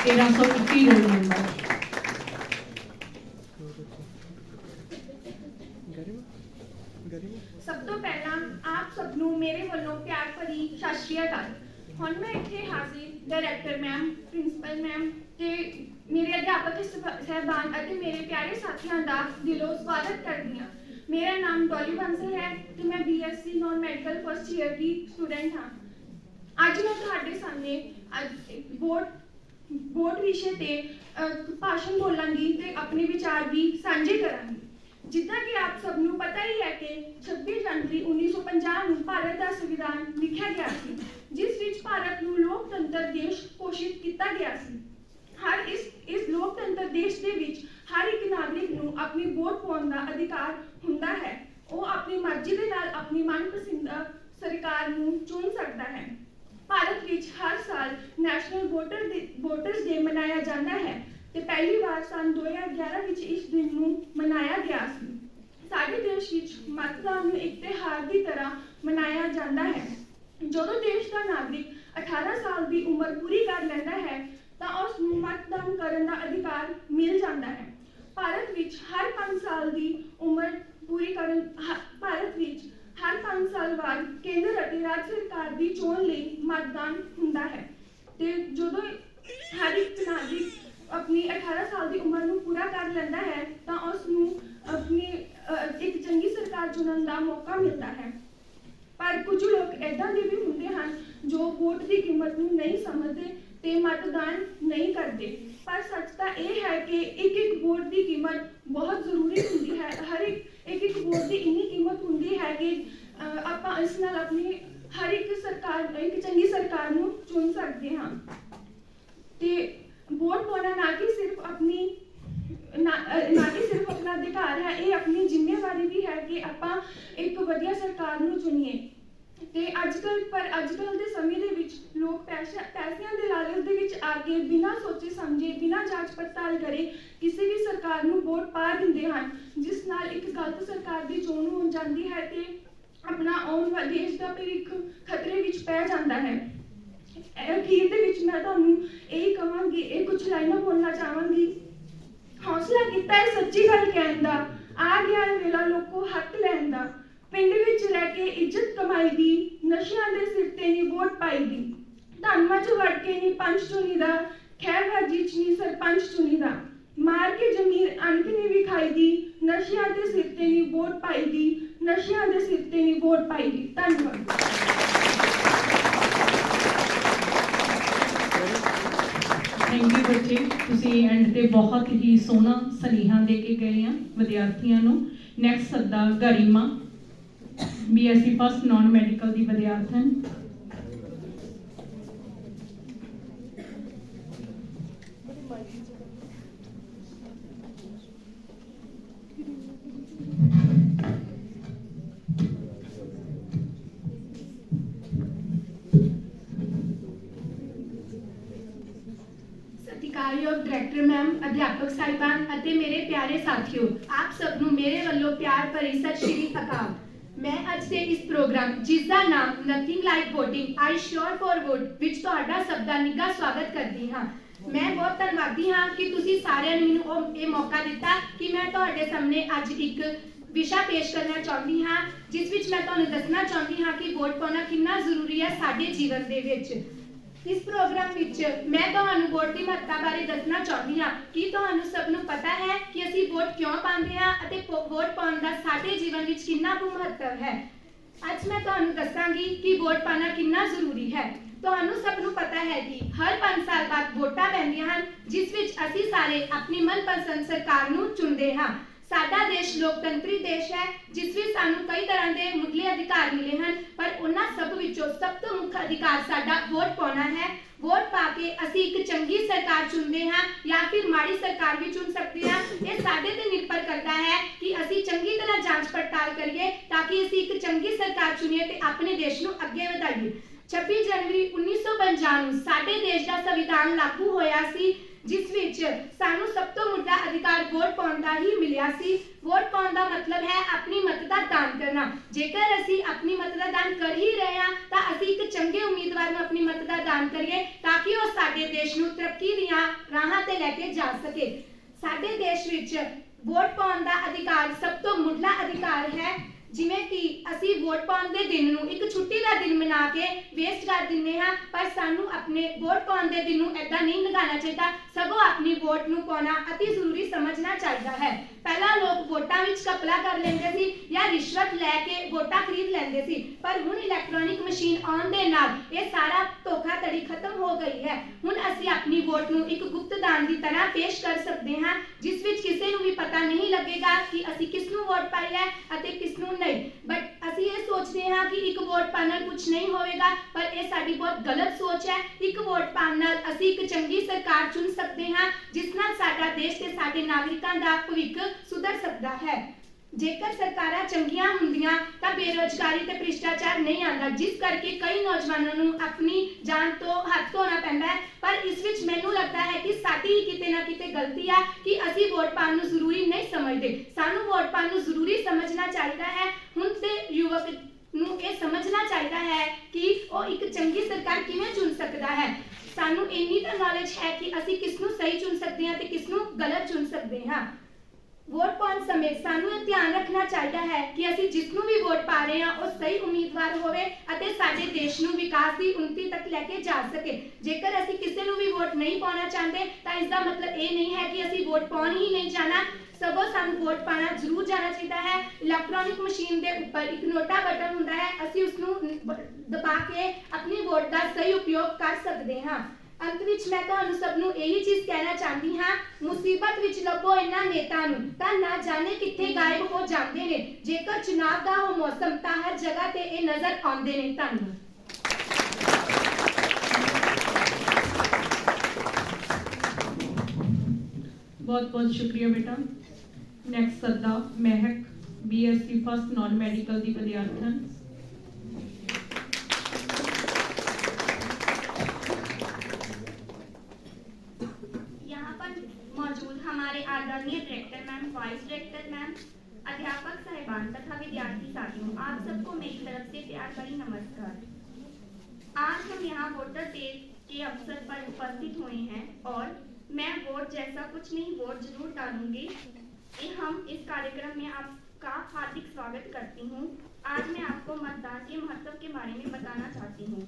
1321 roll number. ਸਭ ਤੋਂ ਪਹਿਲਾਂ ਆਪ ਸਭ ਨੂੰ ਮੇਰੇ ਵੱਲੋਂ ਪਿਆਰ ਭਰੀ ਸਤਿ ਸ਼੍ਰੀ ਅਕਾਲ। ਹੁਣ ਮੈਂ ਇੱਥੇ ਹਾਜ਼ਰ ਡਾਇਰੈਕਟਰ ਮੈਮ, ਪ੍ਰਿੰਸੀਪਲ ਮੈਮ ਤੇ ਮੇਰੇ ਅਧਿਆਪਕ ਸਹਿਬਾਨ ਅਤੇ ਮੇਰੇ ਪਿਆਰੇ ਸਾਥੀਆਂ ਦਾ ਦਿਲੋਂ ਸਵਾਗਤ ਕਰਦੀ ਹਾਂ। ਮੇਰਾ ਨਾਮ ਡੋਲੀ ਬਾਂਸਲ ਹੈ ਤੇ ਮੈਂ BSc non medical first year ਦੀ ਸਟੂਡੈਂਟ ਹਾਂ। ਅੱਜ ਮੈਂ ਤੁਹਾਡੇ ਸਾਹਮਣੇ ਵੋਟ ਵਿਸ਼ੇ ਤੇ ਭਾਸ਼ਣ ਬੋਲਾਂਗੀ ਤੇ ਆਪਣੇ ਵਿਚਾਰ ਵੀ ਸਾਂਝੇ ਕਰਾਂਗੀ। ਜਿੱਦਾਂ ਕਿ ਆਪ ਸਭ ਨੂੰ ਪਤਾ ਹੀ ਹੈ ਕਿ 26 ਜਨਵਰੀ 1950 ਨੂੰ ਭਾਰਤ ਦਾ ਸੰਵਿਧਾਨ ਲਿਖਿਆ ਗਿਆ ਸੀ, ਜਿਸ ਵਿੱਚ ਭਾਰਤ ਨੂੰ ਲੋਕਤੰਤਰ ਦੇਸ਼ ਘੋਸ਼ਿਤ ਕੀਤਾ ਗਿਆ ਸੀ। ਇਸ ਲੋਕਤੰਤਰ ਦੇਸ਼ ਦੇ ਵਿੱਚ ਹਰ ਇੱਕ ਨਾਗਰਿਕ ਨੂੰ ਆਪਣੀ ਵੋਟ ਪਾਉਣ ਦਾ ਅਧਿਕਾਰ ਹੁੰਦਾ ਹੈ। ਉਹ ਆਪਣੀ ਮਰਜ਼ੀ ਦੇ ਨਾਲ ਆਪਣੀ ਮਨਪਸੰਦ ਸਰਕਾਰ ਨੂੰ ਚੁਣ ਸਕਦਾ ਹੈ। ਭਾਰਤ ਵਿੱਚ ਹਰ ਸਾਲ ਨੈਸ਼ਨਲ ਵੋਟਰਸ ਡੇ ਮਨਾਇਆ ਜਾਂਦਾ ਹੈ ਤੇ ਪਹਿਲੀ ਵਾਰ ਸੰਨ 2011 ਵਿੱਚ ਇਸ ਦਿਨ ਨੂੰ ਮਨਾਇਆ ਗਿਆ ਸੀ। ਸਾਡੇ ਦੇਸ਼ ਵਿੱਚ ਮਤਦਾਨ ਨੂੰ ਇੱਕ ਤਿਉਹਾਰ ਦੀ ਤਰ੍ਹਾਂ ਮਨਾਇਆ ਜਾਂਦਾ ਹੈ। ਜਦੋਂ ਦੇਸ਼ ਦਾ ਨਾਗਰਿਕ 18 ਸਾਲ ਦੀ ਉਮਰ ਪੂਰੀ ਕਰ ਲੈਂਦਾ ਹੈ ਤਾਂ ਉਸ ਨੂੰ ਮਤਦਾਨ ਕਰਨ ਦਾ ਅਧਿਕਾਰ ਮਿਲ ਜਾਂਦਾ ਹੈ। ਭਾਰਤ ਵਿੱਚ ਹਰ 5 ਸਾਲ ਦੀ ਉਮਰ ਪੂਰੀ ਕਰਨ ਭਾਰਤ ਵਿੱਚ ਹਰ 5 ਸਾਲ ਬਾਅਦ ਕੇਂਦਰ ਅਤੇ ਰਾਜ ਸਰਕਾਰ ਦੀ ਚੋਣ ਲਈ ਮਤਦਾਨ ਹੁੰਦਾ ਹੈ ਤੇ ਜਦੋਂ ਹਰ ਇੱਕ ਨਾਗਰਿਕ ਆਪਣੀ 18 ਸਾਲ ਦੀ ਉਮਰ ਨੂੰ ਪੂਰਾ ਕਰ ਲੈਂਦਾ ਹੈ ਤਾਂ ਉਸ ਨੂੰ ਆਪਣੀ ਇੱਕ ਚੰਗੀ ਸਰਕਾਰ ਚੁਣਨ ਦਾ ਮੌਕਾ ਮਿਲਦਾ ਹੈ। ਪਰ ਕੁਝ ਲੋਕ ਏਦਾਂ ਦੇ ਵੀ ਹੁੰਦੇ ਹਨ ਜੋ ਵੋਟ ਦੀ ਕੀਮਤ ਨੂੰ ਨਹੀਂ ਸਮਝਦੇ ਤੇ ਮਤਦਾਨ ਨਹੀਂ ਕਰਦੇ। ਪਰ ਸੱਚ ਤਾਂ ਇਹ ਹੈ ਕਿ ਇੱਕ ਵੋਟ ਦੀ ਕੀਮਤ ਬਹੁਤ ਜ਼ਰੂਰੀ ਹੁੰਦੀ ਹੈ। ਹਰ ਇੱਕ ਵੋਟ ਦੀ ਇੰਨੀ ਕੀਮਤ ਹੁੰਦੀ ਹੈ ਕਿ ਆਪਾਂ ਇਸ ਨਾਲ ਆਪਣੀ ਹਰ ਇੱਕ ਚੰਗੀ ਸਰਕਾਰ ਨੂੰ ਚੁਣ ਸਕਦੇ ਹਾਂ। ਤੇ ਵੋਟ ਪਾਉਣਾ ਨਾ ਕਿ ਸਿਰਫ ਆਪਣਾ ਅਧਿਕਾਰ ਹੈ, ਇਹ ਆਪਣੀ ਜ਼ਿੰਮੇਵਾਰੀ ਵੀ ਹੈ ਕਿ ਆਪਾਂ ਇੱਕ ਵਧੀਆ ਸਰਕਾਰ ਨੂੰ ਚੁਣੀਏ। ਤੇ ਅੱਜ ਕੱਲ੍ਹ ਦੇ ਸਮੇਂ ਦੇ ਵਿੱਚ ਲੋਕ ਪੈਸਿਆਂ ਦੇ ਲਾਲਚ ਦੇ ਵਿੱਚ ਆ ਕੇ ਬਿਨਾਂ ਸੋਚੇ ਸਮਝੇ, ਬਿਨਾਂ ਜਾਂਚ ਪੜਤਾਲ ਕਰੇ ਕਿਸੇ ਵੀ ਸਰਕਾਰ ਨੂੰ ਵੋਟ ਪਾ ਦਿੰਦੇ ਹਨ, ਜਿਸ ਨਾਲ ਇੱਕ ਗਲਤ ਸਰਕਾਰ ਦੀ ਚੋਣ ਹੋ ਜਾਂਦੀ ਹੈ ਤੇ ਆਪਣਾ ਆਉਣ ਵਾਲੇ ਦੇਸ਼ ਦਾ ਭਵਿੱਖ ਖਤਰੇ ਵਿੱਚ ਪੈ ਜਾਂਦਾ ਹੈ। ਅਖੀਰ ਦੇ ਵਿੱਚ ਮੈਂ ਤੁਹਾਨੂੰ ਇਹ ਕਹਾਂਗੀ, ਇਹ ਕੁਝ ਲਾਈਨਾਂ ਬੋਲਣਾ ਚਾਹਾਂਗੀ। ਹੌਸਲਾ ਕੀਤਾ ਹੈ ਸੱਚੀ ਗੱਲ ਕਹਿਣ ਦਾ, ਆ ਗਿਆ ਵੇਲਾ ਲੋਕੋ ਹੱਕ ਲੈਣ ਦਾ। ਪਿੰਡ ਵਿੱਚ ਰਹਿ ਕੇ ਇੱਜ਼ਤ ਕਮਾਈ ਦੀ, ਨਸ਼ਿਆਂ ਦੇ ਸਿਰ ਤੇ ਨਹੀਂ ਵੋਟ ਪਾਈ ਦੀ। ਧਨਵਾਂ 'ਚ ਵੜ ਕੇ ਨਹੀਂ ਪੰਚ ਚੁਣੀ ਦਾ, ਖਹਿਬਾਜ਼ੀ 'ਚ ਨਹੀਂ ਸਰਪੰਚ ਚੁਣੀ ਦਾ। ਮਾਰ ਕੇ ਜ਼ਮੀਰ ਅਣਖ ਨਹੀਂ ਵਿਖਾਈ ਦੀ, ਨਸ਼ਿਆਂ ਦੇ ਸਿਰ ਤੇ ਨਹੀਂ ਵੋਟ ਪਾਈ ਦੀ, ਨਸ਼ਿਆਂ ਦੇ ਸਿਰ ਤੇ ਨਹੀਂ ਵੋਟ ਪਾਈ ਦੀ। ਧੰਨਵਾਦ। ਥੈਂਕ ਯੂ ਬੱਚੇ, ਤੁਸੀਂ ਐਂਡ ਤੇ ਬਹੁਤ ਹੀ ਸੋਹਣਾ ਸੁਨੇਹਾ ਦੇ ਕੇ ਗਏ ਆ ਵਿਦਿਆਰਥੀਆਂ ਨੂੰ। ਨੈਕਸਟ ਸੱਦਾ ਗਰਿਮਾ, BSc ਫਸਟ ਨਾਨ ਮੈਡੀਕਲ ਦੀ ਵਿਦਿਆਰਥਣ। ਸਤਿਕਾਰਯੋਗ ਡਾਇਰੈਕਟਰ ਮੈਮ, ਅਧਿਆਪਕ ਸਾਹਿਬਾਨ ਅਤੇ ਮੇਰੇ ਪਿਆਰੇ ਸਾਥੀਓ, ਆਪ ਸਭ ਨੂੰ ਮੇਰੇ ਵੱਲੋਂ ਪਿਆਰ ਭਰੀ ਸਤਿ ਸ਼੍ਰੀ ਅਕਾਲ। ਮੈਂ ਅੱਜ ਦੇ ਇਸ ਪ੍ਰੋਗਰਾਮ ਜਿਸ ਦਾ ਨਾਮ nothing like voting I sure for vote ਵਿੱਚ ਤੁਹਾਡਾ ਸਭ ਦਾ ਨਿੱਘਾ ਸਵਾਗਤ ਕਰਦੀ ਹਾਂ। ਮੈਂ ਬਹੁਤ ਧੰਨਵਾਦੀ ਹਾਂ ਕਿ ਤੁਸੀਂ ਸਾਰਿਆਂ ਨੇ ਮੈਨੂੰ ਇਹ ਮੌਕਾ ਦਿੱਤਾ ਕਿ ਮੈਂ ਤੁਹਾਡੇ ਸਾਹਮਣੇ ਅੱਜ ਇੱਕ ਵਿਸ਼ਾ ਪੇਸ਼ ਕਰਨਾ ਚਾਹੁੰਦੀ ਹਾਂ, ਜਿਸ ਵਿੱਚ ਮੈਂ ਤੁਹਾਨੂੰ ਦੱਸਣਾ ਚਾਹੁੰਦੀ ਹਾਂ ਕਿ ਵੋਟ ਪਾਉਣਾ ਕਿੰਨਾ ਜ਼ਰੂਰੀ ਹੈ ਸਾਡੇ ਜੀਵਨ ਦੇ ਵਿੱਚ। ਇਸ ਪ੍ਰੋਗਰਾਮ ਵਿੱਚ ਮੈਂ ਤੁਹਾਨੂੰ ਵੋਟ ਦੀ ਮਹੱਤਤਾ ਬਾਰੇ ਦੱਸਣਾ ਚਾਹੁੰਦੀ ਹਾਂ ਕਿ ਤੁਹਾਨੂੰ ਸਭ ਨੂੰ ਪਤਾ ਹੈ ਕਿ ਅਸੀਂ ਵੋਟ ਕਿਉਂ ਪਾਉਂਦੇ ਹਾਂ ਅਤੇ ਵੋਟ ਪਾਉਣ ਦਾ ਸਾਡੇ ਜੀਵਨ ਵਿੱਚ ਕਿੰਨਾ ਕੁ ਮਹੱਤਵ ਹੈ। ਅੱਜ ਮੈਂ ਤੁਹਾਨੂੰ ਦੱਸਾਂਗੀ ਕਿ ਵੋਟ ਪਾਉਣਾ ਕਿੰਨਾ ਜ਼ਰੂਰੀ ਹੈ। ਤੁਹਾਨੂੰ ਸਭ ਨੂੰ ਪਤਾ ਹੈ ਕਿ ਹਰ 5 ਸਾਲ ਬਾਅਦ ਵੋਟਾਂ ਪੈਂਦੀਆਂ ਹਨ, ਜਿਸ ਵਿੱਚ ਅਸੀਂ ਸਾਰੇ ਆਪਣੀ ਮਨਪਸੰਦ ਸਰਕਾਰ ਨੂੰ ਚੁਣਦੇ ਹਾਂ। ਸਾਡਾ ਦੇਸ਼ ਲੋਕਤੰਤਰੀ ਦੇਸ਼ ਹੈ, ਜਿਸ ਵਿੱਚ ਸਾਨੂੰ ਕਈ ਤਰ੍ਹਾਂ ਦੇ ਮੁੱਢਲੇ ਅਧਿਕਾਰ ਮਿਲੇ ਹਨ, ਪਰ पर उन्हां सब विचों सब तो मुख्य अधिकार साडा वोट पाउणा है। वोट पा के असीं एक चंगी सरकार चुनते हैं या फिर माड़ी सरकार भी चुन सकते हैं। ये साडे ते निर्भर करता है कि असीं चंगी तरह जांच पड़ताल करिए ताकि असीं एक चंगी सरकार चुनिए ते अपने देश नूं अगे वधाइए। 26 जनवरी 1955 ਨੂੰ ਸਾਡੇ ਦੇਸ਼ ਦਾ ਸੰਵਿਧਾਨ ਲਾਗੂ ਹੋਇਆ ਸੀ, ਜਿਸ ਵਿੱਚ ਸਾਨੂੰ ਸਭ ਤੋਂ ਮੁੱਢਲਾ ਅਧਿਕਾਰ ਵੋਟ ਪਾਉਣ ਦਾ ਹੀ ਮਿਲਿਆ ਸੀ। ਵੋਟ ਪਾਉਣ ਦਾ ਮਤਲਬ ਹੈ ਆਪਣੀ ਮਤ ਦਾ ਦਾਨ ਕਰਨਾ। ਜੇਕਰ ਅਸੀਂ ਆਪਣੀ ਮਤ ਦਾ ਦਾਨ ਕਰ ਹੀ ਰਹੇ ਹਾਂ ਤਾਂ ਅਸੀਂ ਇੱਕ ਚੰਗੇ ਉਮੀਦਵਾਰ ਨੂੰ ਆਪਣੀ ਮਤ ਦਾ ਦਾਨ ਕਰੀਏ ਤਾਂ ਕਿ ਉਹ ਸਾਡੇ ਦੇਸ਼ ਨੂੰ ਤਰੱਕੀ ਦੀਆਂ ਰਾਹਾਂ ਤੇ ਲੈ ਕੇ ਜਾ ਸਕੇ। ਸਾਡੇ ਦੇਸ਼ ਵਿੱਚ ਵੋਟ ਪਾਉਣ ਦਾ ਅਧਿਕਾਰ ਸਭ ਤੋਂ ਮੁੱਢਲਾ ਅਧਿਕਾਰ ਹੈ। ਜਿਵੇਂ ਕਿ ਅਸੀਂ ਵੋਟ ਪਾਉਣ ਦੇ ਦਿਨ ਨੂੰ ਇੱਕ ਛੁੱਟੀ ਦਾ ਦਿਨ ਮਨਾ ਕੇ ਵੇਸਟ ਕਰ ਦਿੰਦੇ ਹਾਂ, ਪਰ ਸਾਨੂੰ ਆਪਣੇ ਵੋਟ ਪਾਉਣ ਦੇ ਦਿਨ ਨੂੰ ਐਦਾਂ ਨਹੀਂ ਲਗਾਉਣਾ ਚਾਹੀਦਾ, ਸਗੋਂ ਆਪਣੀ ਵੋਟ ਨੂੰ ਪਾਉਣਾ ਅਤੀ ਜ਼ਰੂਰੀ ਸਮਝਣਾ ਚਾਹੀਦਾ ਹੈ। ਪਹਿਲਾਂ ਲੋਕ ਵੋਟਾਂ ਵਿੱਚ ਘਪਲਾ ਕਰ ਲੈਂਦੇ ਸੀ ਜਾਂ ਰਿਸ਼ਵਤ ਲੈ ਕੇ ਵੋਟਾਂ ਖਰੀਦ ਲੈਂਦੇ ਸੀ, ਪਰ ਹੁਣ ਇਲੈਕਟ੍ਰੋਨਿਕ ਮਸ਼ੀਨ ਆਉਣ ਦੇ ਨਾਲ ਇਹ ਸਾਰਾ ਧੋਖਾਧੜੀ ਖਤਮ ਹੋ ਗਈ ਹੈ। ਹੁਣ ਅਸੀਂ ਆਪਣੀ ਵੋਟ ਨੂੰ ਇੱਕ ਗੁਪਤ ਦਾਨ ਦੀ ਤਰ੍ਹਾਂ ਪੇਸ਼ ਕਰ ਸਕਦੇ ਹਾਂ, ਜਿਸ ਵਿੱਚ ਕਿਸੇ ਨੂੰ ਵੀ ਪਤਾ ਨਹੀਂ ਲੱਗੇਗਾ ਕਿ ਅਸੀਂ ਕਿਸ ਨੂੰ ਵੋਟ ਪਾਈ ਹੈ ਅਤੇ ਕਿਸ ਨੂੰ नहीं। बट ਅਸੀਂ ਇਹ ਸੋਚਦੇ ਹਾਂ ਕਿ ਇੱਕ ਵੋਟ ਪਾਉਣ ਨਾਲ ਕੁਝ ਨਹੀਂ ਹੋਵੇਗਾ, ਪਰ ਇਹ ਸਾਡੀ ਬਹੁਤ ਗਲਤ ਸੋਚ ਹੈ। ਇੱਕ ਵੋਟ ਪਾਉਣ ਨਾਲ ਅਸੀਂ ਇੱਕ ਚੰਗੀ ਸਰਕਾਰ ਚੁਣ ਸਕਦੇ ਹਾਂ, ਜਿਸ ਨਾਲ ਸਾਡਾ ਦੇਸ਼ ਤੇ ਸਾਡੇ ਨਾਗਰਿਕਾਂ ਦਾ ਭਵਿੱਖ ਸੁਧਰ ਸਕਦਾ ਹੈ। ਜੇਕਰ ਸਰਕਾਰਾਂ ਚੰਗੀਆਂ ਹੁੰਦੀਆਂ ਤਾਂ ਬੇਰੁਜ਼ਗਾਰੀ ਤੇ ਭ੍ਰਿਸ਼ਟਾਚਾਰ ਨਹੀਂ ਆਉਂਦਾ, ਜਿਸ ਕਰਕੇ ਕਈ ਨੌਜਵਾਨਾਂ ਨੂੰ ਆਪਣੀ ਜਾਨ ਤੋਂ ਹੱਥ ਧੋਣਾ ਪੈਂਦਾ ਹੈ। ਪਰ ਇਸ ਵਿੱਚ ਮੈਨੂੰ ਲੱਗਦਾ ਹੈ ਕਿ ਸਾਡੀ ਹੀ ਕਿਤੇ ਨਾ ਕਿਤੇ ਗਲਤੀ ਹੈ ਕਿ ਅਸੀਂ ਵੋਟ ਪਾਉਣ ਨੂੰ ਜ਼ਰੂਰੀ ਨਹੀਂ ਸਮਝਦੇ। ਸਾਨੂੰ ਵੋਟ ਪਾਉਣ ਨੂੰ ਜ਼ਰੂਰੀ ਸਮਝਣਾ ਚਾਹੀਦਾ ਹੈ। ਹੁਣ ਤੇ ਯੁਵਕ ਨੂੰ ਇਹ ਸਮਝਣਾ ਚਾਹੀਦਾ ਹੈ ਕਿ ਉਹ ਇੱਕ ਚੰਗੀ ਸਰਕਾਰ ਕਿਵੇਂ ਚੁਣ ਸਕਦਾ ਹੈ। ਸਾਨੂੰ ਇੰਨੀ ਤਾਂ ਨੌਲੇਜ ਹੈ ਕਿ ਅਸੀਂ ਕਿਸ ਨੂੰ ਸਹੀ ਚੁਣ ਸਕਦੇ ਹਾਂ ਤੇ ਕਿਸ ਨੂੰ ਗਲਤ ਚੁਣ ਸਕਦੇ ਹਾਂ। ਵੋਟ ਪਾਉਣ ਸਮੇਂ ਸਾਨੂੰ ਇਹ ਧਿਆਨ ਰੱਖਣਾ ਚਾਹੀਦਾ ਹੈ ਕਿ ਅਸੀਂ ਜਿਸ ਨੂੰ ਵੀ ਵੋਟ ਪਾ ਰਹੇ ਹਾਂ ਉਹ ਸਹੀ ਉਮੀਦਵਾਰ ਹੋਵੇ ਅਤੇ ਸਾਡੇ ਦੇਸ਼ ਨੂੰ ਵਿਕਾਸ ਦੀ ਉੱਨਤੀ ਤੱਕ ਲੈ ਕੇ ਜਾ ਸਕੇ। ਜੇਕਰ ਅਸੀਂ ਕਿਸੇ ਨੂੰ ਵੀ ਵੋਟ ਨਹੀਂ ਪਾਉਣਾ ਚਾਹੁੰਦੇ ਤਾਂ ਇਸ ਦਾ ਮਤਲਬ ਇਹ ਨਹੀਂ ਹੈ ਕਿ ਅਸੀਂ ਵੋਟ ਪਾਉਣ ਹੀ ਨਹੀਂ ਜਾਣਾ, ਸਗੋਂ ਸਾਨੂੰ ਵੋਟ ਪਾਉਣਾ ਜ਼ਰੂਰ ਜਾਣਾ ਚਾਹੀਦਾ ਹੈ। ਇਲੈਕਟ੍ਰੋਨਿਕ ਮਸ਼ੀਨ ਦੇ ਉੱਪਰ ਇੱਕ ਨੋਟਾ ਬਟਨ ਹੁੰਦਾ ਹੈ, ਅਸੀਂ ਉਸ ਨੂੰ ਦਬਾ ਕੇ ਆਪਣੀ ਵੋਟ ਦਾ ਸਹੀ ਉਪਯੋਗ ਕਰ ਸਕਦੇ ਹਾਂ। अंत विच मैं तुहानू सब नू यही चीज कहना चाहती हाँ, मुसीबत विच लभो इन्हां नेता नू तां ना जाने कित्थे गायब हो जाते ने। जेकर चुनाव दा हो मौसम तां हर जगह ते ये नजर आउंदे ने। धन्नवाद। बहुत बहुत शुक्रिया बेटा। नैक्सट सदा महक BSc फर्स्ट नॉन मैडिकल दी विद्यार्थन। हमारे आदरणीय director ma'am, vice director ma'am, अध्यापक साहिबान तथा विद्यार्थी साथियों, आप सबको मेरी तरफ से प्यार भरी नमस्कार। आज हम यहाँ वोटर डे के अवसर पर उपस्थित हुए हैं और मैं वोट जैसा कुछ नहीं, वोट जरूर डालूंगी। हम इस कार्यक्रम में आपका हार्दिक स्वागत करती हूँ। आज मैं आपको मतदान के महत्व के बारे में बताना चाहती हूँ।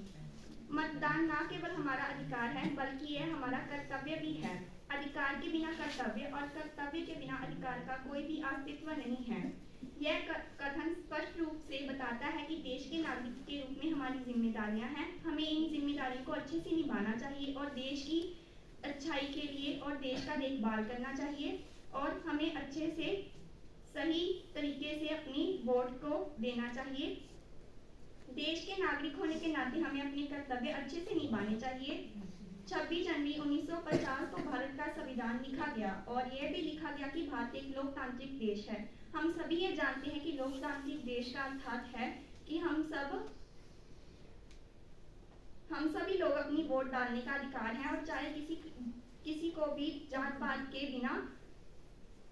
मतदान न केवल हमारा अधिकार है बल्कि यह हमारा कर्तव्य भी है। अधिकार के बिना कर्तव्य और कर्तव्य के बिना अधिकार का कोई भी अस्तित्व नहीं है। यह कथन स्पष्ट रूप से बताता है कि देश के नागरिक के रूप में हमारी जिम्मेदारियां हैं। हमें इन जिम्मेदारियों को अच्छे से निभाना चाहिए और देश की अच्छाई के लिए और देश का देखभाल करना चाहिए और हमें अच्छे से सही तरीके से अपनी वोट को देना चाहिए। देश के नागरिक होने के नाते हमें अपने कर्तव्य अच्छे से निभाने चाहिए। 26 जनवरी 1950 को भारत का संविधान लिखा गया और यह भी लिखा गया कि भारत एक लोकतांत्रिक देश है। हम सभी ये जानते हैं कि लोकतांत्रिक देश का अर्थात है कि हम सभी लोग अपनी वोट डालने का अधिकार है और चाहे किसी को भी जात पात के बिना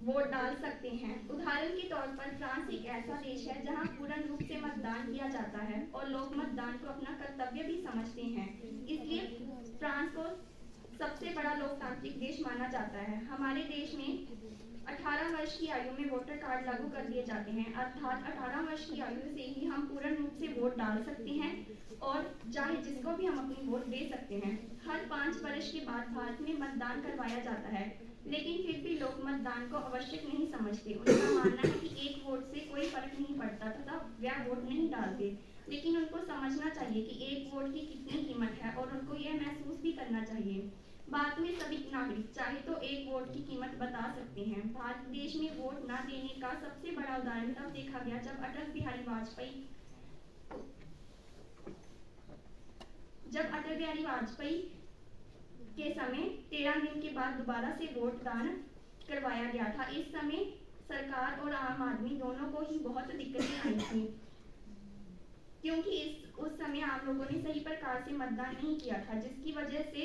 वोट डाल सकते हैं। उदाहरण के तौर पर फ्रांस एक ऐसा देश है जहां पूर्ण रूप से मतदान किया जाता है और लोग मतदान को अपना कर्तव्य भी समझते हैं। इसलिए फ्रांस को सबसे बड़ा लोकतांत्रिक देश माना जाता है। हमारे देश में 18 वर्ष की आयु में वोटर कार्ड लागू कर दिए जाते हैं, अर्थात 18 वर्ष की आयु से ही हम पूर्ण रूप से वोट डाल सकते हैं और चाहे जिसको भी हम अपनी वोट दे सकते हैं। हर 5 वर्ष के बाद भारत में मतदान करवाया जाता है, लेकिन फिर भी लोग मतदान को आवश्यक नहीं समझते। उनका मानना है कि एक वोट से कोई फर्क नहीं पड़ता तथा वह वोट नहीं डालते। लेकिन उनको समझना चाहिए कि एक वोट की कितनी कीमत है और उनको यह महसूस भी करना चाहिए। भारत में सभी नागरिक चाहे तो एक वोट की कीमत बता सकते हैं। भारत देश में वोट न देने का सबसे बड़ा उदाहरण तब देखा गया जब अटल बिहारी वाजपेयी जब अटल बिहारी वाजपेयी के समय 13 दिन के बाद दोबारा से वोट दान करवाया गया था। इस समय सरकार और आम आदमी दोनों को ही बहुत दिक्कतें आई थी, क्योंकि उस समय आप लोगों ने सही प्रकार से मतदान नहीं किया था, जिसकी वजह से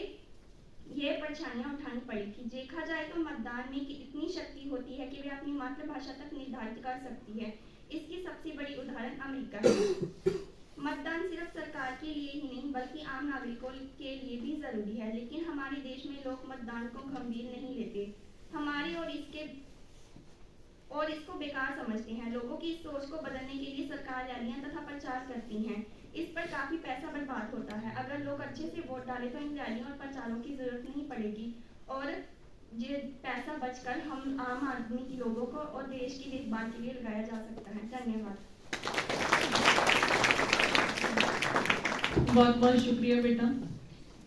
ये परेशानियां उठानी पड़ी थी। देखा जाए तो मतदान में इतनी शक्ति होती है कि वे अपनी मातृभाषा तक निर्धारित कर सकती है। इसकी सबसे बड़ी उदाहरण अमेरिका है। मतदान सिर्फ सरकार के लिए ही नहीं बल्कि आम नागरिकों के लिए भी जरूरी है, लेकिन हमारे देश में लोग मतदान को गंभीर नहीं लेते। हमारे और इसको बेकार समझते हैं। लोगों की इस सोच को बदलने के लिए सरकार रैलियां तथा प्रचार करती हैं। इस पर काफी पैसा बर्बाद होता है। अगर लोग अच्छे से वोट डालें तो इन रैलियों और प्रचारों की जरूरत नहीं पड़ेगी और ये पैसा बचकर हम आम आदमी की लोगों को और देश की देखभाल के लिए लगाया जा सकता है। धन्यवाद। बहुत बहुत शुक्रिया बेटा।